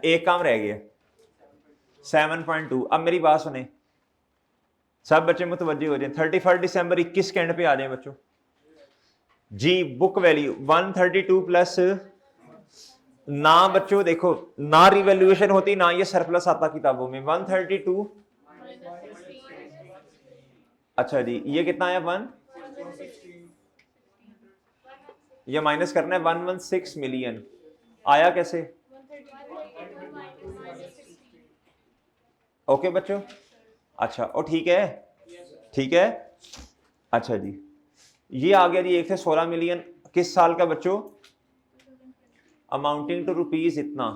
एक काम रह गया 7.2, अब मेरी बात सुने सब बच्चे मुतवज्जे हो जाए, 31 दिसंबर 21 के एंड पे आ जाए बच्चों जी, बुक वैल्यू 132 प्लस ना बच्चों, देखो ना रिवैल्यूएशन होती ना ये सरप्लस आता किताबों में, 132 अच्छा जी, ये कितना आया 1 ये माइनस करना है 116 मिलियन। आया कैसे? ओके बच्चों, अच्छा और ठीक है, ठीक है। अच्छा जी, ये आ गया जी 116 मिलियन किस साल का बच्चों? अमाउंटिंग टू रुपीज इतना,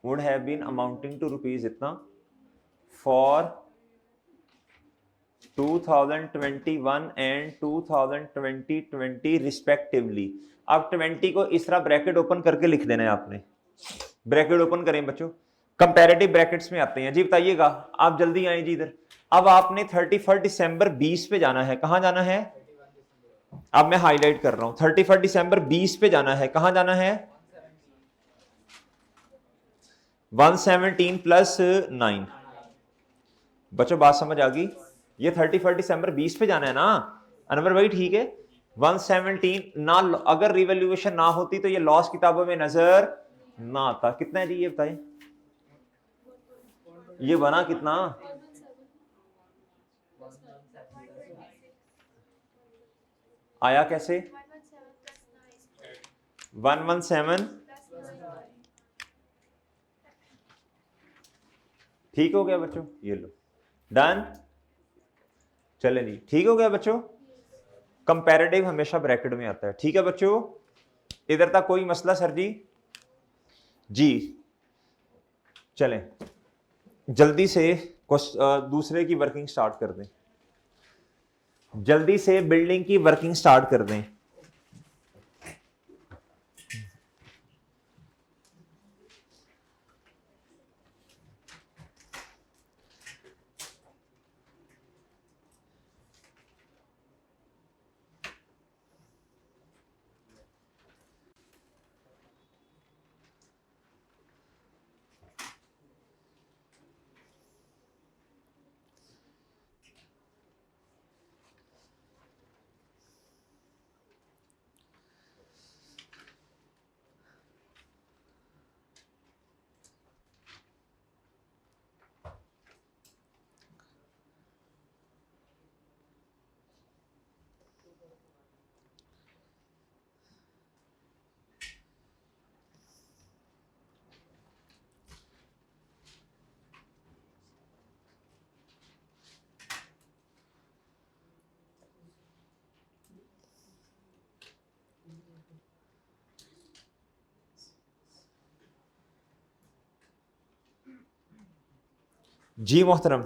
would have been amounting to rupees इतना फॉर 2021 एंड 2020 रिस्पेक्टिवली। अब 20 को इस तरह ब्रैकेट ओपन करके लिख देना है आपने, ब्रैकेट ओपन करें बच्चों, कंपैरेटिव ब्रैकेट्स में आते हैं जी। बताइएगा आप जल्दी आए जी इधर। अब आपने 31 दिसंबर 20 पे जाना है, कहां जाना है? अब मैं हाईलाइट कर रहा हूं, 31 दिसंबर 20 पे जाना है, कहां जाना है? 117 प्लस 9। बच्चों बात समझ आ गई? ये 31 दिसंबर 20 पे जाना है ना अनवर भाई, ठीक है। 117 ना, अगर रिवैल्यूएशन ना होती तो ये लॉस किताबों में नजर ना आता। कितना है जी ये बताएं, ये बना कितना? आया कैसे? 117, ठीक हो गया बच्चों, ये लो डन। चले जी, ठीक हो गया बच्चों। कंपैरेटिव हमेशा ब्रैकेट में आता है, ठीक है बच्चों। इधर तक कोई मसला सर जी? जी चलें जल्दी से दूसरे की वर्किंग स्टार्ट कर दें, जल्दी से बिल्डिंग की वर्किंग स्टार्ट कर दें। जी मोहतरम,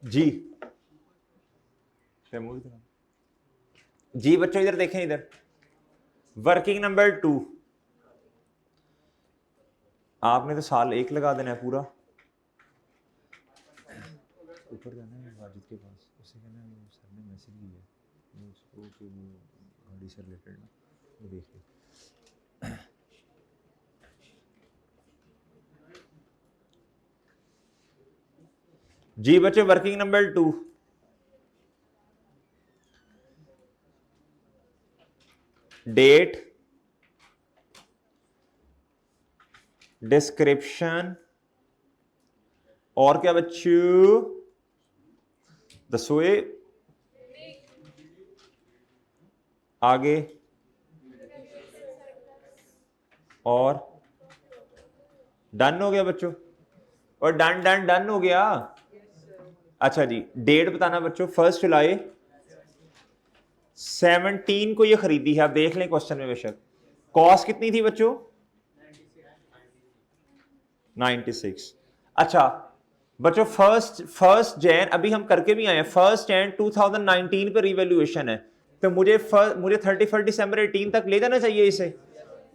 जी जी बच्चों इधर देखें, इधर वर्किंग नंबर 2। आपने तो साल 1 लगा देना है पूरा। ऊपर जाना है वाजिद के पास, उसे कहना है वो सर ने मैसेज किया है उसको कि वो गाड़ी से रिलेटेड ना, वो देख ले। जी बच्चों वर्किंग नंबर 2, डेट, डिस्क्रिप्शन और क्या बच्चों? दसोए आगे और डन हो गया बच्चों, और डन डन डन हो गया। अच्छा जी, डेट बताना बच्चों, 1 जुलाई 17 को ये खरीदी है, आप देख लें क्वेश्चन में बेशक। कॉस्ट कितनी थी बच्चों? 96। अच्छा बच्चों, फर्स्ट जैन अभी हम करके भी आए हैं, 1 जैन 2019 पे रिवैल्यूएशन है, तो मुझे 31 दिसंबर 18 तक ले जाना चाहिए इसे,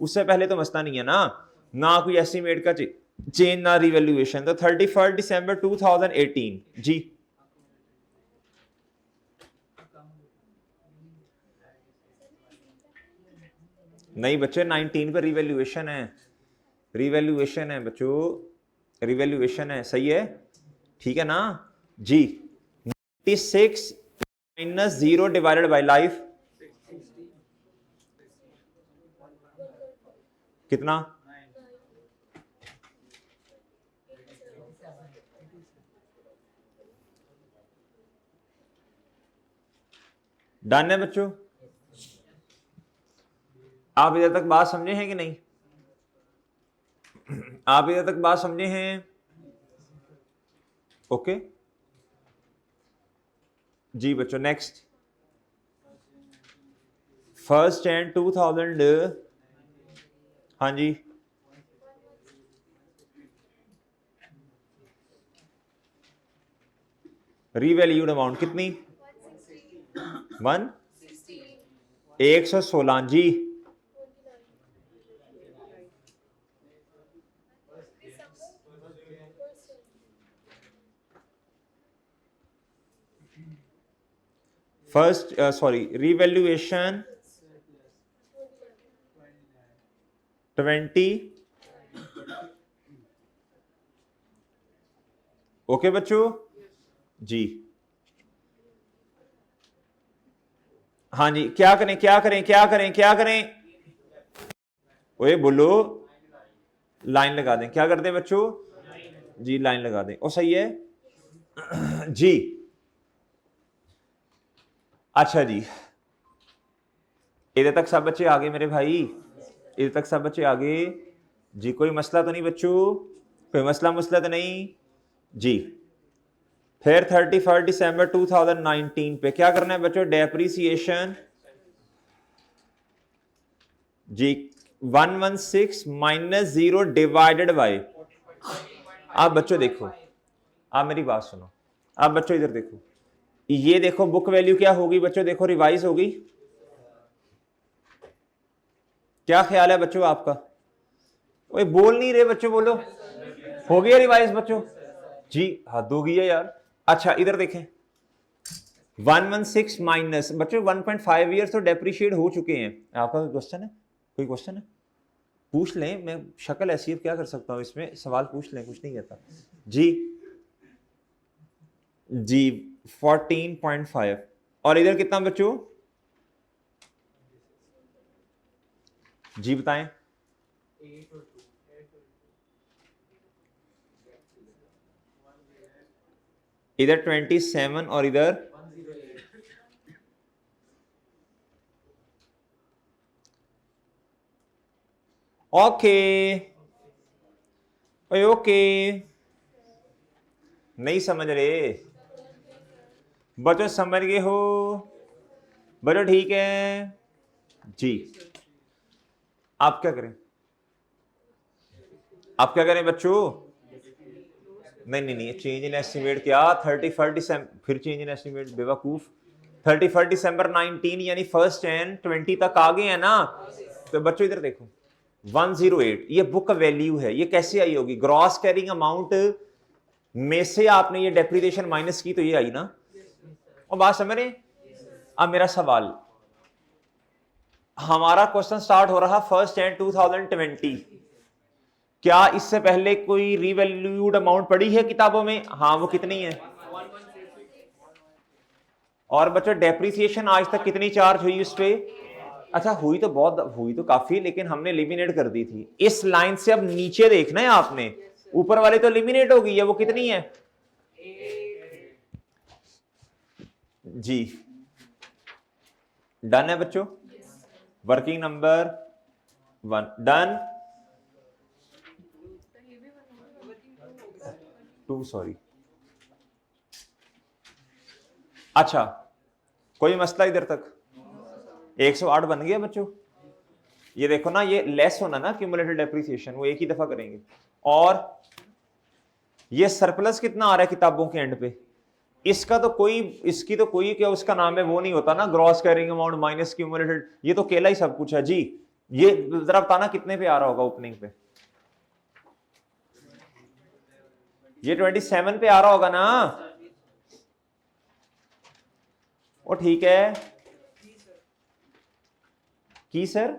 उससे पहले तो मसला नहीं है ना कोई एस्टिमेट का चेंज ना रिवैल्यूएशन, तो 31 दिसंबर 2018 जी। नहीं बच्चे, 19 पे रिवैल्यूएशन है, रिवैल्यूएशन है बच्चों, रिवैल्यूएशन है, सही है, ठीक है ना जी। 96 माइनस 0 डिवाइडेड बाय लाइफ कितना? डन है बच्चों, आप इधर तक बात समझे हैं कि नहीं? आप इधर तक बात समझे हैं? ओके जी बच्चों, नेक्स्ट 1 जैन 2000, हाँ जी, रीवैल्यूड अमाउंट कितनी? 116 जी। First sorry, revaluation 20। ओके बच्चों जी, हाँ जी, क्या करें क्या करें क्या करें क्या करें? ओए बोलो, लाइन लगा दें, क्या करते हैं बच्चों जी, लाइन लगा दें, ओ सही है जी। अच्छा जी, इधर तक सब बच्चे आगे मेरे भाई, इधर तक सब बच्चे आगे जी, कोई मसला तो नहीं बच्चों, कोई मसला तो नहीं जी। फिर 31 दिसंबर 2019 पे क्या करना है बच्चों? डेप्रीसिएशन जी 116 माइनस 0 डिवाइडेड बाय, आप बच्चों देखो, आप मेरी बात सुनो, आप बच्चों इधर देखो, ये देखो बुक वैल्यू क्या होगी बच्चों, देखो रिवाइज होगी, क्या ख्याल है बच्चों आपका? ओए बोल नहीं रहे बच्चों, बोलो, हो गया रिवाइज बच्चों जी? हद हो गई है यार। अच्छा इधर देखें, 116 माइनस बच्चों 1.5 ईयर तो डेप्रिशिएट हो चुके हैं। आपका कोई क्वेश्चन है? कोई क्वेश्चन है? पूछ लें, मैं शक्ल ऐसी है क्या कर सकता हूं इसमें, सवाल पूछ लें, कुछ नहीं कहता जी। जी 14.5, और इधर कितना बच्चों जी बताएं? इधर 27 और इधर ओके ओके, नहीं समझ रहे बच्चों, समझ गए हो बच्चों? ठीक है जी, आप क्या करें, आप क्या करें बच्चों? नहीं चेंज इन एस्टिमेट क्या, 31 दिसंबर फिर चेंज इन एस्टिमेट, बेवकूफ, 31 दिसंबर 19 यानी 1 जैन 20 तक आ गए हैं ना, तो बच्चों इधर देखो 108 ये बुक वैल्यू है, ये कैसे आई होगी? ग्रॉस कैरिंग अमाउंट में से आपने ये डेप्रिसिएशन माइनस की तो ये आई ना, और बात समझ रहे? अब मेरा सवाल, हमारा क्वेश्चन स्टार्ट हो रहा 1 जैन 2020, क्या इससे पहले कोई रिवैल्यूड अमाउंट पड़ी है किताबों में? हाँ, वो कितनी है? और बच्चों डेप्रिसिएशन आज तक कितनी चार्ज हुई उस पे? अच्छा हुई तो बहुत, हुई तो काफी, लेकिन हमने एलिमिनेट कर दी थी इस लाइन से। अब नीचे देखना है आपने, ऊपर वाले तो एलिमिनेट हो गई है, वो कितनी है जी? डन है बच्चों, वर्किंग नंबर 1 डन 2 सॉरी। अच्छा कोई मसला इधर तक? 108 बन गया बच्चों। ये देखो ना, ये लेस होना ना क्यूमुलेटेड डेप्रिसिएशन, वो एक ही दफा करेंगे। और ये सरप्लस कितना आ रहा है किताबों के एंड पे, इसका तो कोई, इसकी तो कोई क्या उसका नाम है वो नहीं होता ना, gross carrying amount minus cumulated, ये तो केला ही सब कुछ है जी। ये जरा बताना कितने पे आ रहा होगा ओपनिंग पे? ये 27 पे आ रहा होगा ना? वो ठीक है की सर,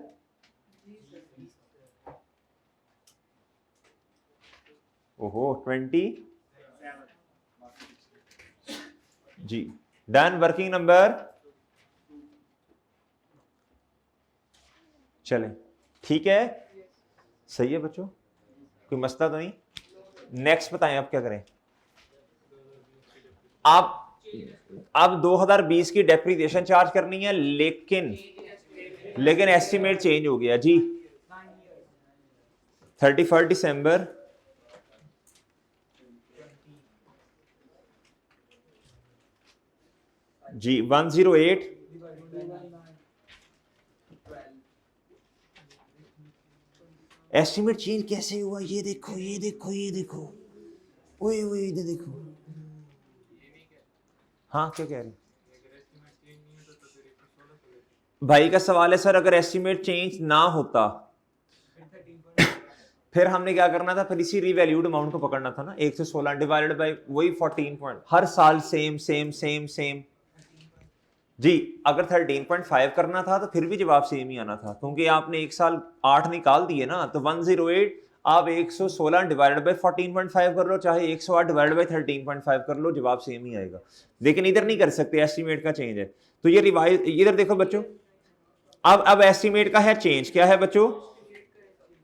ओहो 20 जी। डन। वर्किंग नंबर चले, ठीक है, सही है बच्चों, कोई मसला तो नहीं। नेक्स्ट बताएं आप क्या करें। आप अब 2020 की डेप्रिसिएशन चार्ज करनी है, लेकिन एस्टिमेट चेंज हो गया जी। 31 दिसंबर जी 108 एस्टिमेट चेंज कैसे हुआ, ये देखो ये देखो ये देखो, ओए ओए इधर देखो। हाँ क्या कह रहे भाई का सवाल है सर, अगर एस्टिमेट चेंज ना होता फिर हमने क्या करना था, फिर इसी रिवैल्यूड अमाउंट को पकड़ना था ना, 116 डिवाइडेड बाय वही 14 पॉइंट, हर साल सेम सेम सेम सेम जी। अगर 13.5 करना था तो फिर भी जवाब सेम ही आना था, क्योंकि आपने एक साल 8 निकाल दिए ना, तो 108 आप 116 डिवाइडेड बाय 14.5 कर लो, चाहे 108 डिवाइडेड बाय 13.5 कर लो, जवाब सेम ही आएगा। लेकिन इधर नहीं कर सकते, एस्टिमेट का चेंज है। तो ये रिवाइज, इधर देखो बच्चों, अब एस्टिमेट का है चेंज, क्या है बच्चों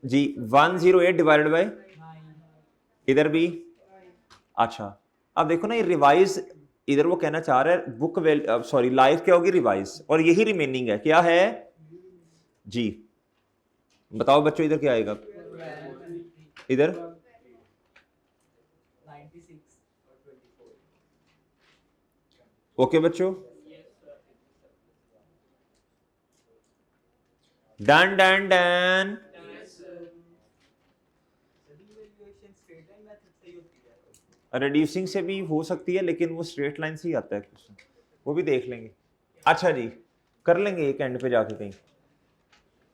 जी, 108 डिवाइडेड बाय, इधर भी अच्छा। अब देखो ना ये रिवाइज, इधर वो कहना चाह रहा है बुक सॉरी लाइफ क्या होगी रिवाइज, और यही रिमेनिंग है, क्या है जी, बताओ बच्चों इधर क्या आएगा, इधर ओके बच्चों, डन डन डन। रिड्यूसिंग से भी हो सकती है, लेकिन वो स्ट्रेट लाइन से ही आता है क्वेश्चन, वो भी देख लेंगे। अच्छा जी, कर लेंगे एक एंड पे जाके कहीं।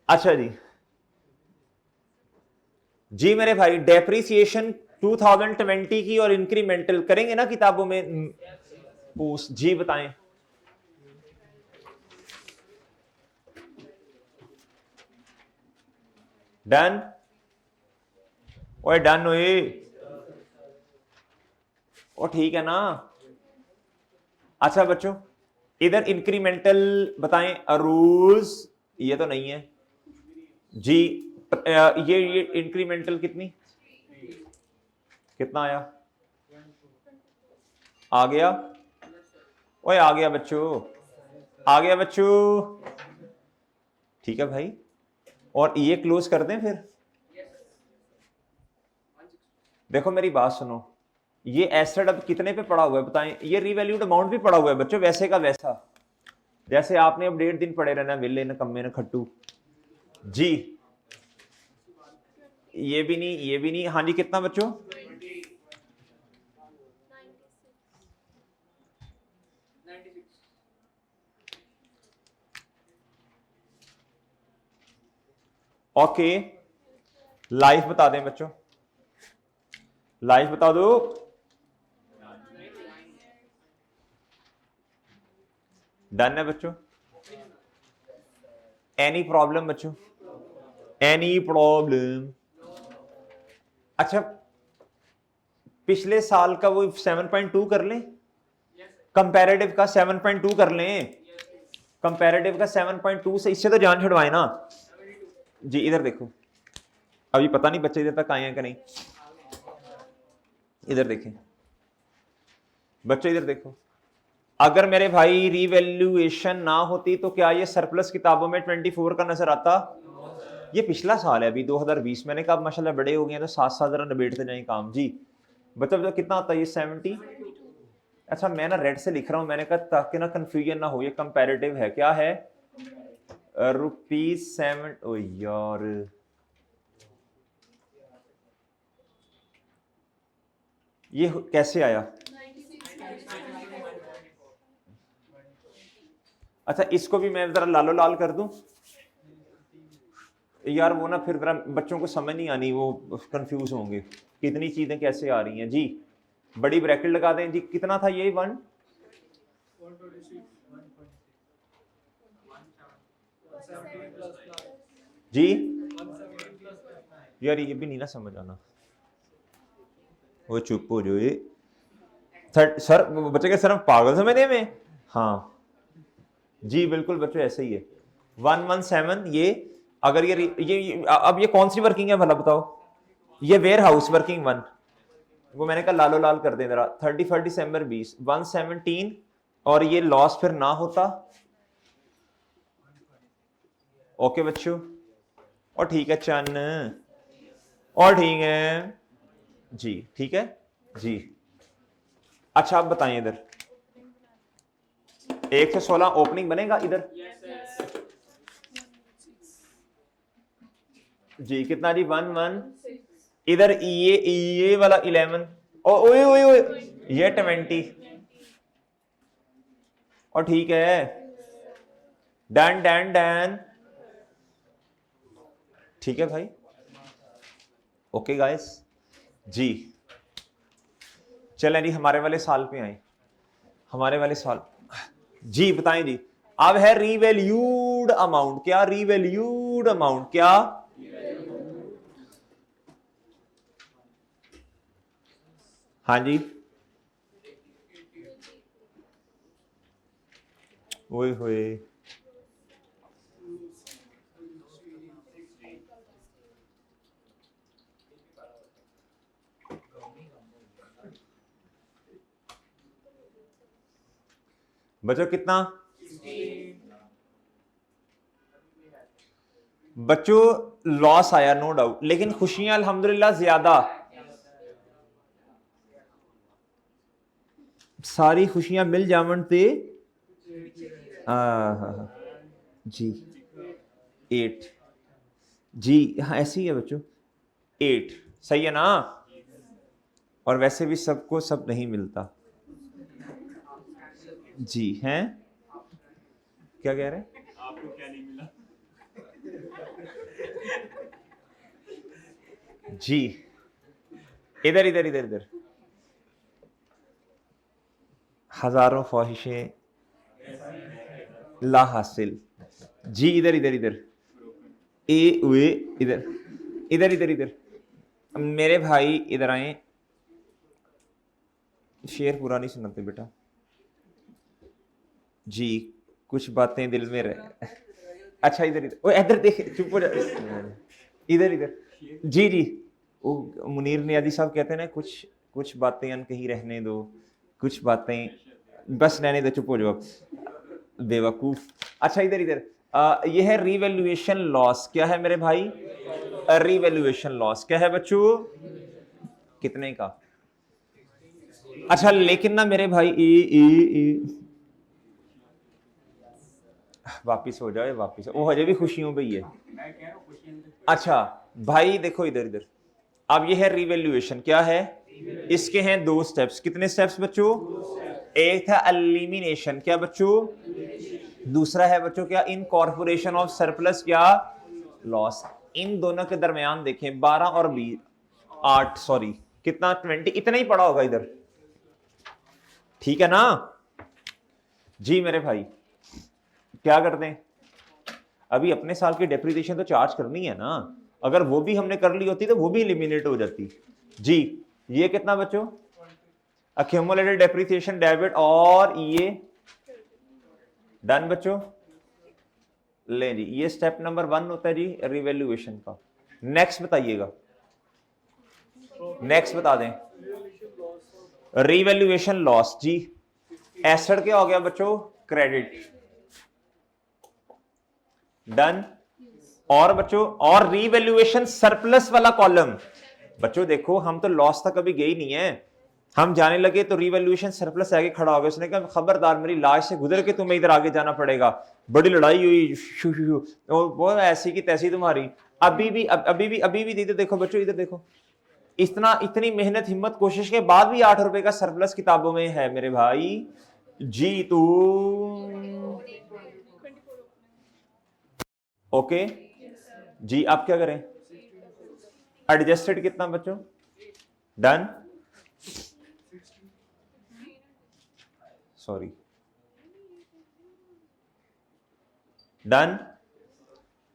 अच्छा जी, जी मेरे भाई डेप्रिसिएशन 2020 की और इंक्रीमेंटल करेंगे ना किताबों में पोस्ट जी, बताएं। डन, ओए डन ओए, ओ ठीक है ना। अच्छा बच्चों, इधर इंक्रीमेंटल बताएं, रूल्स ये तो नहीं है जी। ये इंक्रीमेंटल कितनी, कितना आया, आ गया, ओए आ गया बच्चों, आ गया बच्चों, ठीक है भाई। और ये क्लोज कर दें फिर, देखो मेरी बात सुनो, ये एसेट अब कितने पे पड़ा हुआ है बताएं, ये रिवैल्यूड अमाउंट भी पड़ा हुआ है बच्चों, वैसे का वैसा, जैसे आपने अब 1.5 दिन पड़े रहना, विले न कम्मे न खट्टू जी। ये भी नहीं, ये भी नहीं, हाँ जी कितना बच्चों, ओके। लाइफ बता दें बच्चों, लाइफ बता दो, डन है बच्चों। एनी प्रॉब्लम बच्चों, एनी प्रॉब्लम? अच्छा पिछले साल का वो 7.2 कर लें, कंपैरेटिव का 7.2 कर लें, कंपैरेटिव का 7.2 से, इससे तो जान छुड़वाए ना जी। इधर देखो, अभी पता नहीं बच्चे इधर तक आए हैं कि नहीं, इधर देखें बच्चे, इधर देखो, अगर मेरे भाई रिवैल्यूएशन ना होती तो क्या ये सरप्लस किताबों में 24 का नजर आता? ये पिछला साल है अभी 2020, मैंने कहा माशाल्लाह बड़े हो गए हैं तो साथ साथ जरा निबेड़ते जाएं काम जी। मतलब जो कितना होता है ये 70। अच्छा मैं ना रेड से लिख रहा हूं, मैंने कहा ताकि ना कंफ्यूजन ना हो, ये कंपैरेटिव है, क्या है ₹7। ओ यार ये कैसे आया? अच्छा इसको भी मैं जरा लालो लाल कर दूं यार, वो ना फिर जरा बच्चों को समझ नहीं आनी, वो कंफ्यूज होंगे कितनी चीजें कैसे आ रही हैं जी। बड़ी ब्रैकेट लगा दें जी, कितना था ये 1 जी? यार ये भी नहीं ना समझ आना, वो चुप हो जो ये सर बच्चे के सर पागल समझने में। हाँ जी बिल्कुल बच्चों ऐसे ही है। 117 ये अगर ये अब ये कौन सी वर्किंग है भला बताओ? ये वेयर हाउस वर्किंग 1, वो मैंने कहा लालो लाल कर दे जरा। 31 दिसंबर 20 117 और ये लॉस फिर ना होता। ओके बच्चों और ठीक है चन और ठीक है जी, ठीक है जी। अच्छा आप बताएं इधर 1 से 16 ओपनिंग बनेगा इधर जी, कितना जी 1 इधर ये वाला 11 ओए ओए ओए ये 20 और ठीक है डन डन डन, ठीक है भाई ओके गाइस जी। चलें जी हमारे वाले साल पे आए, हमारे वाले साल जी बताएं जी। अब है रीवैल्यूड अमाउंट, क्या रीवैल्यूड अमाउंट, क्या हाँ जी ओए होए बच्चों कितना? बच्चों लॉस आया नो डाउट, लेकिन खुशियां अल्हम्दुलिल्लाह ज्यादा, सारी खुशियां मिल जावन ते जी 8 जी हाँ ऐसे ही है बच्चों 8 सही है ना। और वैसे भी सबको सब नहीं मिलता जी हैं, क्या कह रहे हैं? आपको क्या नहीं मिला? जी इधर इधर इधर इधर हजारों ख्वाहिशें ला हासिल जी, इधर इधर इधर ए हुए इधर इधर इधर इधर मेरे भाई इधर आए, शेर पूरा नहीं सुनाते बेटा जी, कुछ बातें दिल में रह। अच्छा इधर इधर ओ इधर देख चुप हो जा, इधर इधर जी जी। वो मुनीर नियाजी साहब कहते हैं ना कुछ कुछ बातें अनकही रहने दो, कुछ बातें बस रहने दो, चुप हो जाओ बेवकूफ। अच्छा इधर इधर ये है रीवैल्यूएशन लॉस, क्या है मेरे भाई? रीवैल्यूएशन लॉस क्या है बच्चों? कितने का? अच्छा लेकिन ना मेरे भाई वापिस हो जाए, वापिस वो हजे भी खुशियों पे ही है। अच्छा भाई देखो इधर इधर, अब ये है रीवैल्यूएशन, क्या है? इसके हैं 2 स्टेप्स, कितने स्टेप्स बच्चों? एक था एलिमिनेशन, क्या बच्चों? दूसरा है बच्चों क्या? इनकॉर्पोरेशन ऑफ सरप्लस क्या लॉस। इन दोनों के दरमियान देखें 12 और 20 8 सॉरी कितना 20 इतना ही पड़ा होगा इधर, ठीक है ना जी मेरे भाई। क्या करते हैं अभी अपने साल की डेप्रिसिएशन तो चार्ज करनी है ना, अगर वो भी हमने कर ली होती तो वो भी एलिमिनेट हो जाती जी। ये कितना बच्चों? अक्यूमुलेटेड डेप्रिसिएशन डेबिट और ये डन बच्चों। ले जी ये स्टेप नंबर 1 होता है जी रिवैल्यूएशन का। नेक्स्ट बताइएगा, नेक्स्ट बता दें रिवैल्यूएशन लॉस जी। एसेट क्या हो गया बच्चों? Credit done. और बच्चों और रिवैल्यूएशन सरप्लस वाला कॉलम बच्चों देखो हम तो लॉस तक कभी गए ही नहीं है, हम जाने लगे तो रिवैल्यूएशन सरप्लस आगे खड़ा हो गया, उसने कहा खबरदार मेरी लाश से गुजर के तुम्हें इधर आगे जाना पड़ेगा, बड़ी लड़ाई हुई शू शू शू, और वो ऐसी की तैसी तुम्हारी। अभी भी दीदी देखो बच्चों इधर देखो, इतनी मेहनत हिम्मत कोशिश के बाद भी 8 रुपए का सरप्लस किताबों में है मेरे भाई। जी तू ओके जी, आप क्या करें? एडजस्टेड कितना बच्चों? डन, सॉरी डन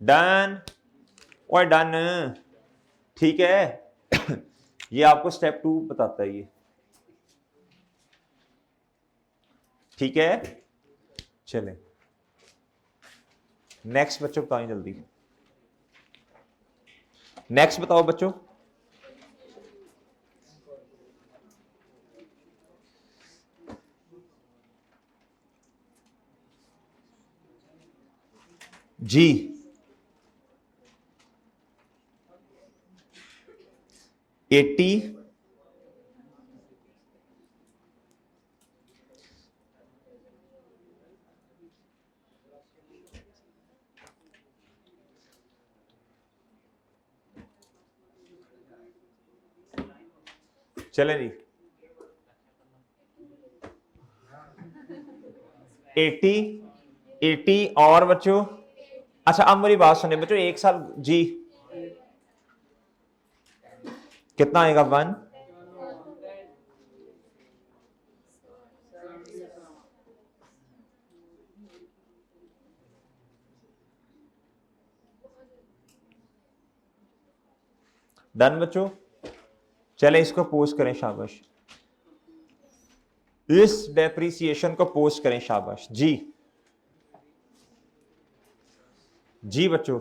डन और डन, ठीक है। ये आपको स्टेप 2 बताता है ये, ठीक है। चलें नेक्स्ट बच्चों बताएं जल्दी, नेक्स्ट बताओ बच्चों। जी 80 चले जी 80 और बच्चों, अच्छा अब मेरी बात सुने बच्चों, एक साल जी कितना आएगा? 1 डन बच्चों, चले इसको पोस्ट करें, शाबाश, इस डेप्रिसिएशन को पोस्ट करें, शाबाश जी। जी बच्चों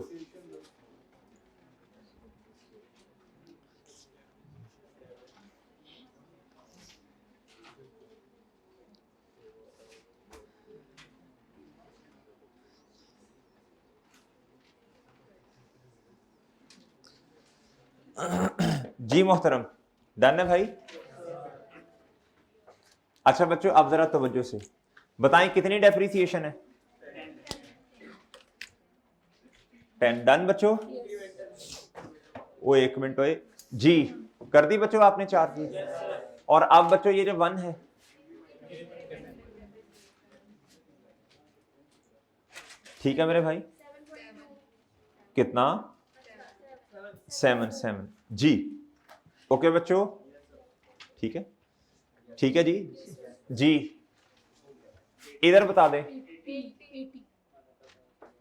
जी मोहतरम, डन है भाई। अच्छा बच्चों अब जरा तवज्जो से बताएं कितनी डेप्रिसिएशन है? 10 डन बच्चों, वो 1 मिनट हुए जी, कर दी बच्चों आपने 4 की, और अब बच्चों ये जो 1 है, ठीक है मेरे भाई, कितना? 7 जी, ओके बच्चों, ठीक है, ठीक है जी जी, इधर बता दे,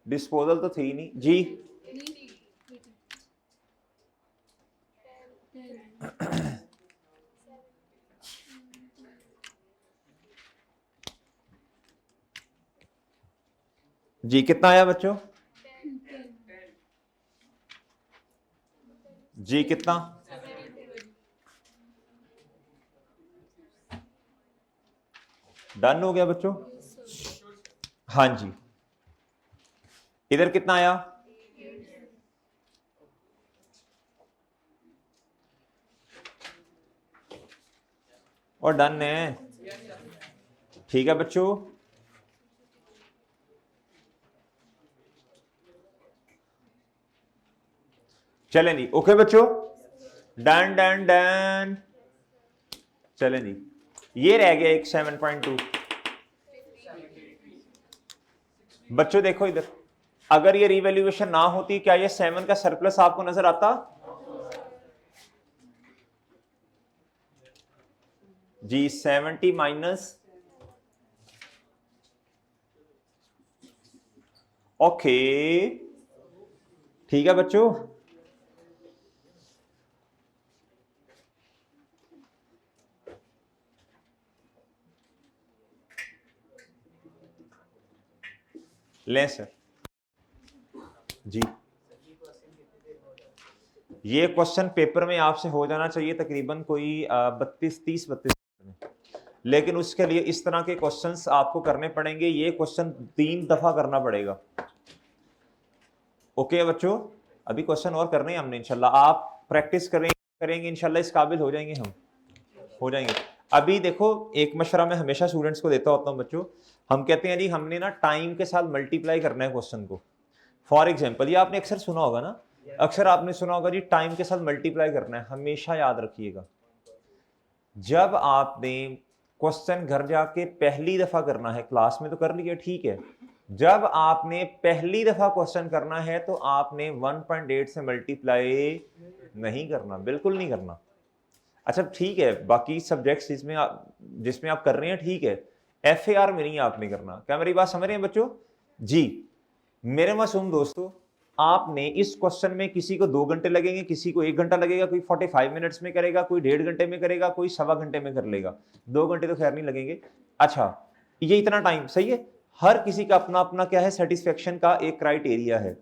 डिस्पोजल तो थी नहीं जी। जी कितना आया बच्चों? जी कितना? डन हो गया बच्चों, हाँ जी। इधर कितना आया? और डन है, ठीक है बच्चों। चले जी, ओके बच्चों, डन डन डन, चले जी, ये रह गया एक 7.2। बच्चों देखो इधर, अगर ये रिवैल्यूएशन ना होती क्या ये 7 का सरप्लस आपको नजर आता? जी 70 माइनस, ओके, ठीक है बच्चों। ले सर जी, ये क्वेश्चन पेपर में आपसे हो जाना चाहिए तकरीबन कोई 32 में, लेकिन उसके लिए इस तरह के क्वेश्चंस आपको करने पड़ेंगे, ये क्वेश्चन 3 दफा करना पड़ेगा। ओके बच्चों, अभी क्वेश्चन और करने हैं हमने इंशाल्लाह, आप प्रैक्टिस करें। करेंगे इंशाल्लाह इस काबिल हो जाएंगे, हम हो जाएंगे। अभी देखो एक मशवरा मैं हमेशा स्टूडेंट्स को देता होता हूँ बच्चों, हम कहते हैं जी हमने ना टाइम के साथ मल्टीप्लाई करना है क्वेश्चन को। फॉर एग्जाम्पल, ये आपने अक्सर सुना होगा ना, अक्सर आपने सुना होगा जी टाइम के साथ मल्टीप्लाई करना है। हमेशा याद रखिएगा, जब आपने क्वेश्चन घर जाके पहली दफा करना है, क्लास में तो कर लिया ठीक है, जब आपने पहली दफा क्वेश्चन करना है तो आपने 1.8 से मल्टीप्लाई नहीं करना, बिल्कुल नहीं करना। अच्छा ठीक है, बाकी सब्जेक्ट्स जिसमें आप कर रहे हैं ठीक है, FAR में नहीं आपने करना। क्या मेरी बात समझ रहे हैं बच्चों? जी मेरे मासूम दोस्तों, आपने इस क्वेश्चन में किसी को 2 घंटे लगेंगे, किसी को 1 घंटा लगेगा, कोई 45 मिनट्स में करेगा, कोई 1.5 घंटे में करेगा, कोई 1.25 घंटे में कर लेगा, 2 घंटे तो खैर नहीं लगेंगे। अच्छा ये इतना टाइम सही है, हर किसी का अपना अपना क्या है, सेटिस्फेक्शन का एक क्राइटेरिया है।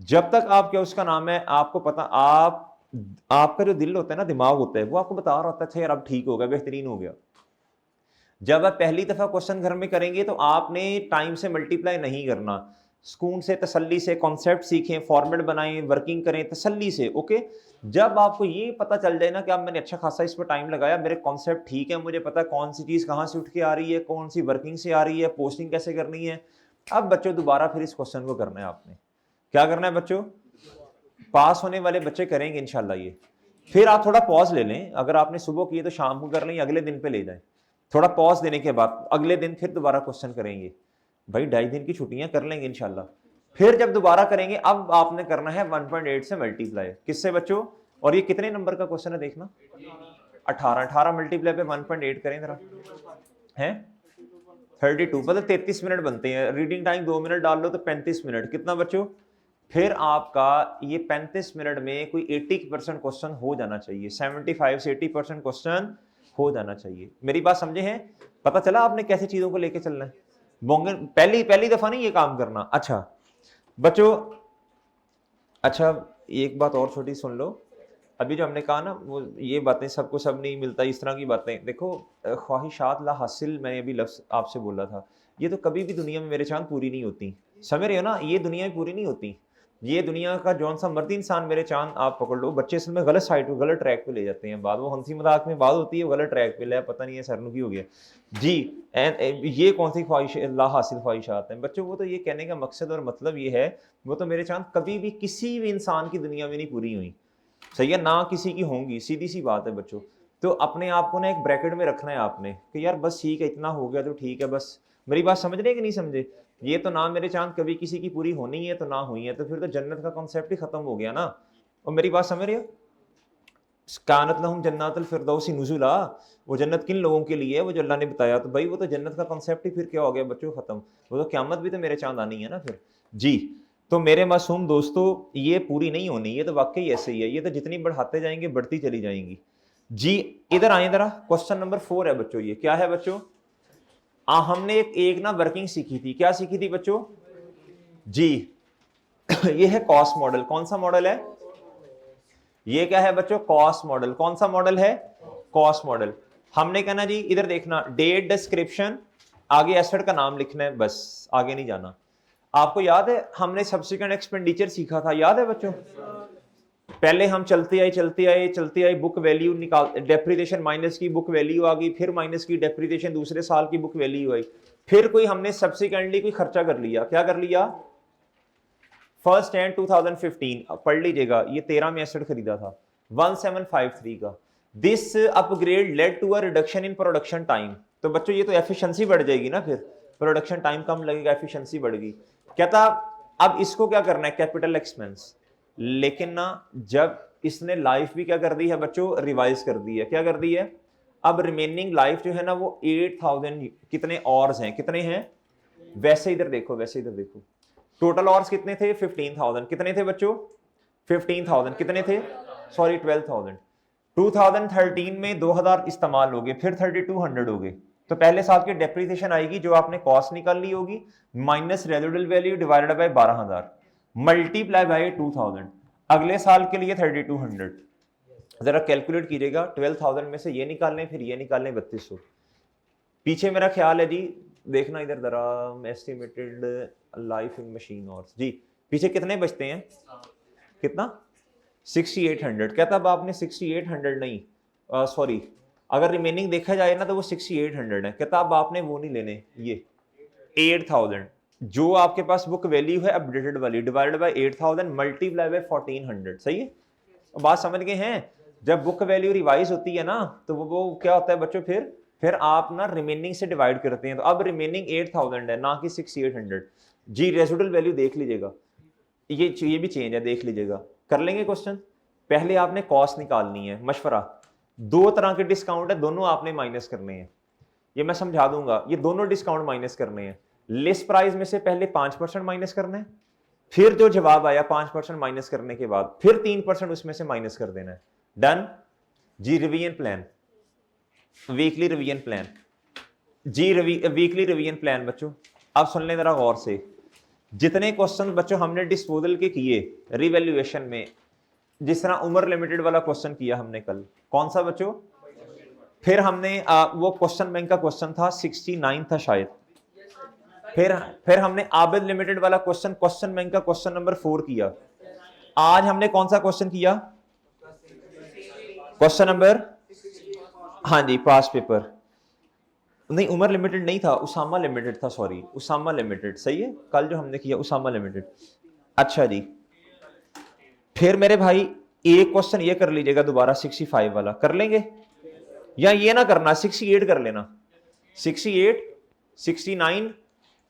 जब तक आप क्या उसका नाम है आपको पता, आपका जो दिल होता है ना, दिमाग होता है, वो आपको बता रहा होता है अच्छा यार अब ठीक हो गया, बेहतरीन हो गया। जब आप पहली दफा क्वेश्चन घर में करेंगे तो आपने टाइम से मल्टीप्लाई नहीं करना, सुकून से तसल्ली से कॉन्सेप्ट सीखें, फॉर्मेट बनाएं, वर्किंग करें तसल्ली से। ओके, जब आपको ये पता चल जाए ना कि अब मैंने अच्छा खासा इस पर टाइम लगाया, मेरे कॉन्सेप्ट ठीक है, मुझे पता है कौन सी चीज़ कहाँ से उठ के आ रही है, कौन सी वर्किंग से आ रही है, पोस्टिंग कैसे करनी है, अब बच्चों दोबारा फिर इस क्वेश्चन को करना है। आपने क्या करना है बच्चों? पास होने वाले बच्चे करेंगे इंशाल्लाह ये। फिर आप थोड़ा पॉज ले लें, अगर आपने सुबह किए तो शाम को कर लें, अगले दिन पे ले जाएं। थोड़ा पॉज देने के बाद अगले दिन फिर दोबारा क्वेश्चन करेंगे। भाई 2.5 दिन की छुट्टियां कर लेंगे इंशाल्लाह। फिर जब दोबारा करेंगे, अब आपने करना है 1.8 से मल्टीप्लाई। किससे बच्चों? और ये कितने नंबर का क्वेश्चन है देखना, 18 मल्टीप्लाई पे 1.8 करें जरा, है 32, मतलब 33 मिनट बनते हैं। रीडिंग टाइम 2 मिनट डाल लो तो 35 मिनट, कितना बच्चों? फिर आपका ये 35 मिनट में कोई 80% क्वेश्चन हो जाना चाहिए, 75 से 80% क्वेश्चन हो जाना चाहिए। मेरी बात समझे हैं? पता चला आपने कैसे चीजों को लेके चलना है। बोंगे पहली दफा नहीं ये काम करना। अच्छा बच्चों, अच्छा एक बात और छोटी सुन लो, अभी जो हमने कहा ना वो ये बातें सबको सब नहीं मिलता, इस तरह की बातें देखो, ख्वाहिशात ला हासिल, मैंने अभी लफ्ज आपसे बोला था, ये तो कभी भी दुनिया में मेरे चांद पूरी नहीं होती, समझ रहे हो ना, ये दुनिया में पूरी नहीं होती। ये दुनिया का जौन सा मर्दी इंसान मेरे चांद आप पकड़ लो, बच्चे असल में गलत साइड पे, गलत ट्रैक पे ले जाते हैं, बाद वो हंसी मजाक में बात होती है, वो गलत ट्रैक पे ले, पता नहीं है सरनु की हो गया जी। ये कौन सी ख्वाहिश ला हासिल ख्वाहिशात हैं बच्चों? वो तो ये कहने का मकसद और मतलब ये है, वो तो मेरे चांद कभी भी किसी भी इंसान की दुनिया में नहीं पूरी हुई, सही है ना, किसी की होंगी, सीधी सी बात है बच्चों। तो अपने आप को ना एक ब्रैकेट में रखना है आपने कि यार बस ठीक है, इतना हो गया तो ठीक है बस। मेरी बात समझ रहे हैं कि नहीं समझे? ये तो ना मेरे चांद कभी किसी की पूरी होनी है तो ना हुई है, तो फिर तो जन्नत का कॉन्सेप्ट ही खत्म हो गया ना। और मेरी बात समझ रहे हो? कानत लहुम जन्नातुल फिरदौसी नुजुला, वो जन्नत किन लोगों के लिए है, वो जो अल्लाह ने बताया, तो भाई वो तो जन्नत का कॉन्सेप्ट ही फिर क्या हो गया बच्चों, खत्म। वो तो क़यामत भी तो मेरे चांद आनी है ना फिर जी। तो मेरे मासूम दोस्तों, ये पूरी नहीं होनी, ये तो वाकई ऐसे ही है, ये तो जितनी बढ़ाते जाएंगे बढ़ती चली जाएंगी जी। इधर आए जरा, क्वेश्चन नंबर 4 है बच्चों, ये क्या है बच्चों? हमने एक ना वर्किंग सीखी थी, क्या सीखी थी बच्चों जी? ये है कॉस्ट मॉडल। कौन सा मॉडल है ये? क्या है बच्चों? Cost model. कौन सा मॉडल है? Cost model. हमने कहना जी, इधर देखना, डेट डिस्क्रिप्शन, आगे एसेट का नाम लिखना है, बस आगे नहीं जाना। आपको याद है हमने सब्सिक्वेंट एक्सपेंडिचर सीखा था, याद है बच्चों? पहले हम चलते आए बुक वैल्यू निकाल, डेप्रिसिएशन माइनस की बुक वैल्यू आ गई, फिर माइनस की डेप्रिसिएशन, दूसरे साल की बुक वैल्यू आई, फिर कोई हमने सब्सिक्वेंटली कोई खर्चा कर लिया, क्या कर लिया? फर्स्ट एंड 2015 पढ़ लीजिएगा, ये 13 में एसेट खरीदा था 1753 का। This upgrade led to a reduction in production time. तो बच्चों ये तो एफिशिएंसी बढ़ जाएगी ना, फिर प्रोडक्शन टाइम कम लगेगा, एफिशिएंसी बढ़ेगी। कहता अब इसको क्या करना है? Capital expense. लेकिन ना जब इसने लाइफ भी क्या कर दी है बच्चों? रिवाइज कर दी है। क्या कर दी है? अब रिमेनिंग लाइफ जो है ना वो 8000 कितने और हैं, कितने हैं? वैसे इधर देखो, वैसे इधर देखो, टोटल ऑर्स कितने थे? 15,000। कितने थे बच्चों? 15,000। कितने थे? सॉरी 12,000। 2013 में 2000 इस्तेमाल हो गए, फिर 3200 हो गए। तो पहले साल की डेप्रिसिएशन आएगी जो आपने कॉस्ट निकाल ली होगी, minus residual value divided by 12,000 multiply by 2000, अगले साल के लिए 3200। जरा कैलकुलेट कीजिएगा, 12,000 में से ये निकालने, फिर ये निकालने, 3200। पीछे मेरा ख्याल है जी, देखना इधर जरा, एस्टिमेटेड लाइफ इन मशीन और जी, पीछे कितने बचते हैं? कितना? 6800। कहता अब आपने 6800 नहीं, सॉरी, अगर रिमेनिंग देखा जाए ना तो वो 6800 है। कहता अब आपने वो नहीं लेने, ये 8000 जो आपके पास बुक वैल्यू है अपडेटेड वाली, डिवाइडेड बाय 8000 मल्टीप्लाई बाय 1400। सही है, बात समझ गए हैं? जब बुक वैल्यू रिवाइज होती है ना तो वो क्या होता है बच्चों, फिर आप ना रिमेनिंग से डिवाइड करते हैं। तो अब रिमेनिंग 8000 है ना कि 6800। जी रेजिडुअल वैल्यू देख लीजिएगा, ये भी चेंज है, देख लीजिएगा। कर लेंगे क्वेश्चन। पहले आपने कॉस्ट निकालनी है। मशवरा, दो तरह के डिस्काउंट है, दोनों आपने माइनस करने हैं। ये मैं समझा दूंगा, ये दोनों डिस्काउंट माइनस करने हैं। लिस्ट प्राइस में से पहले 5% माइनस करना है, फिर जो जवाब आया 5% माइनस करने के बाद फिर 3% उसमें से माइनस कर देना है। डन जी। Revision plan, weekly revision plan जी, वीकली रिवीजन प्लान बच्चों। अब सुन लें जरा गौर से। जितने क्वेश्चन बच्चों हमने डिस्पोजल के किए रिवैल्यूएशन में, जिस तरह उमर लिमिटेड वाला क्वेश्चन किया हमने कल, कौन सा बच्चों? फिर हमने वो क्वेश्चन बैंक का क्वेश्चन था 69 था शायद। फिर हमने आबिद लिमिटेड वाला क्वेश्चन बैंक का क्वेश्चन नंबर 4 किया। आज हमने कौन सा क्वेश्चन किया? क्वेश्चन नंबर, हाँ जी, पास पेपर नहीं, उमर लिमिटेड नहीं था, उसामा लिमिटेड था, सॉरी, उसामा लिमिटेड। सही है, कल जो हमने किया उसामा लिमिटेड। अच्छा जी, फिर मेरे भाई एक क्वेश्चन ये कर लीजिएगा दोबारा 65 वाला, कर लेंगे? या ये ना करना, 68 कर लेना, 68, 69।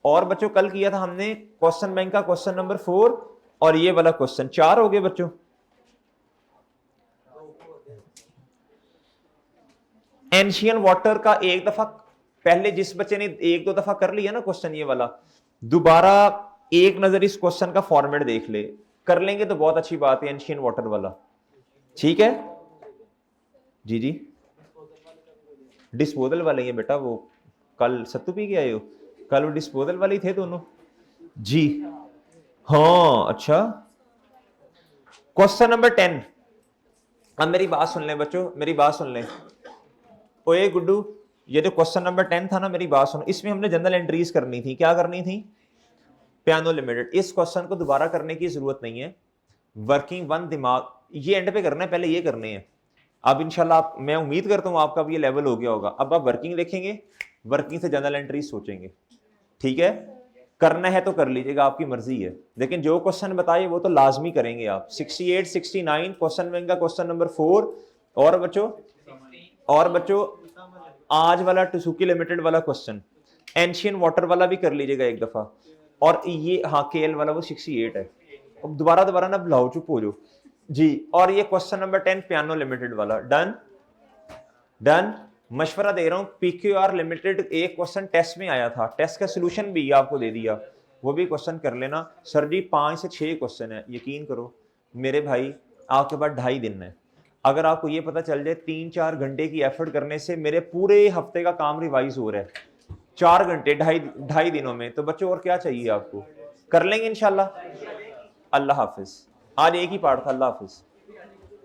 और बच्चों कल किया था हमने क्वेश्चन बैंक का क्वेश्चन नंबर 4 और ये वाला क्वेश्चन। 4 हो गए बच्चों। एंशियन वाटर का एक दफा पहले जिस बच्चे ने एक दो दफा कर लिया ना क्वेश्चन ये वाला, दोबारा एक नजर इस क्वेश्चन का फॉर्मेट देख ले। कर लेंगे तो बहुत अच्छी बात है, एंशियन वाटर वाला। ठीक है जी जी। डिस्पोजल वाले हैं बेटा, वो कल सत्तू पी के आए हो, कल वो डिस्पोजल वाले ही थे दोनों जी। हाँ अच्छा, क्वेश्चन नंबर 10। अब मेरी बात सुन लें बच्चों, मेरी बात सुन लें। ओए गुड्डू, ये जो क्वेश्चन नंबर 10 था ना, मेरी बात सुनो, इसमें हमने जनरल एंट्रीज करनी थी। क्या करनी थी? Piano limited. इस क्वेश्चन को दोबारा करने की जरूरत नहीं है। वर्किंग वन दिमाग, ये एंड पे करना है, पहले ये करने हैं। अब इंशाल्लाह मैं उम्मीद करता हूं आपका भी ये लेवल हो गया होगा। अब आप वर्किंग देखेंगे, वर्किंग से जनरल एंट्रीज सोचेंगे। ठीक है, करना है तो कर लीजिएगा, आपकी मर्जी है, लेकिन जो क्वेश्चन बताए वो तो लाजमी करेंगे आप। 68, 69 क्वेश्चन बैंक का क्वेश्चन नंबर 4 और बच्चों आज वाला टुसुकी लिमिटेड वाला क्वेश्चन, एंशियन वाटर वाला भी कर लीजिएगा एक दफा। और ये हाँ केएल वाला वो 68 है। अब दोबारा ना बुलाओ, चुप हो जाओ जी। और ये क्वेश्चन नंबर 10 पियानो लिमिटेड वाला। डन। मशवरा दे रहा हूं, पीक्यूआर लिमिटेड एक क्वेश्चन टेस्ट में आया था, टेस्ट का सोल्यूशन भी आपको दे दिया, वो भी क्वेश्चन कर लेना। सर जी 5 से 6 क्वेश्चन है, यकीन करो मेरे भाई, आपके पास 2.5 दिन है। अगर आपको ये पता चल जाए 3-4 घंटे की एफर्ट करने से मेरे पूरे हफ्ते का काम रिवाइज हो रहा है 4 घंटे 2.5 दिनों में, तो बच्चों और क्या चाहिए आपको? कर लेंगे इंशाल्लाह। अल्लाह हाफिज। आज एक ही पार्ट था। अल्लाह हाफिज।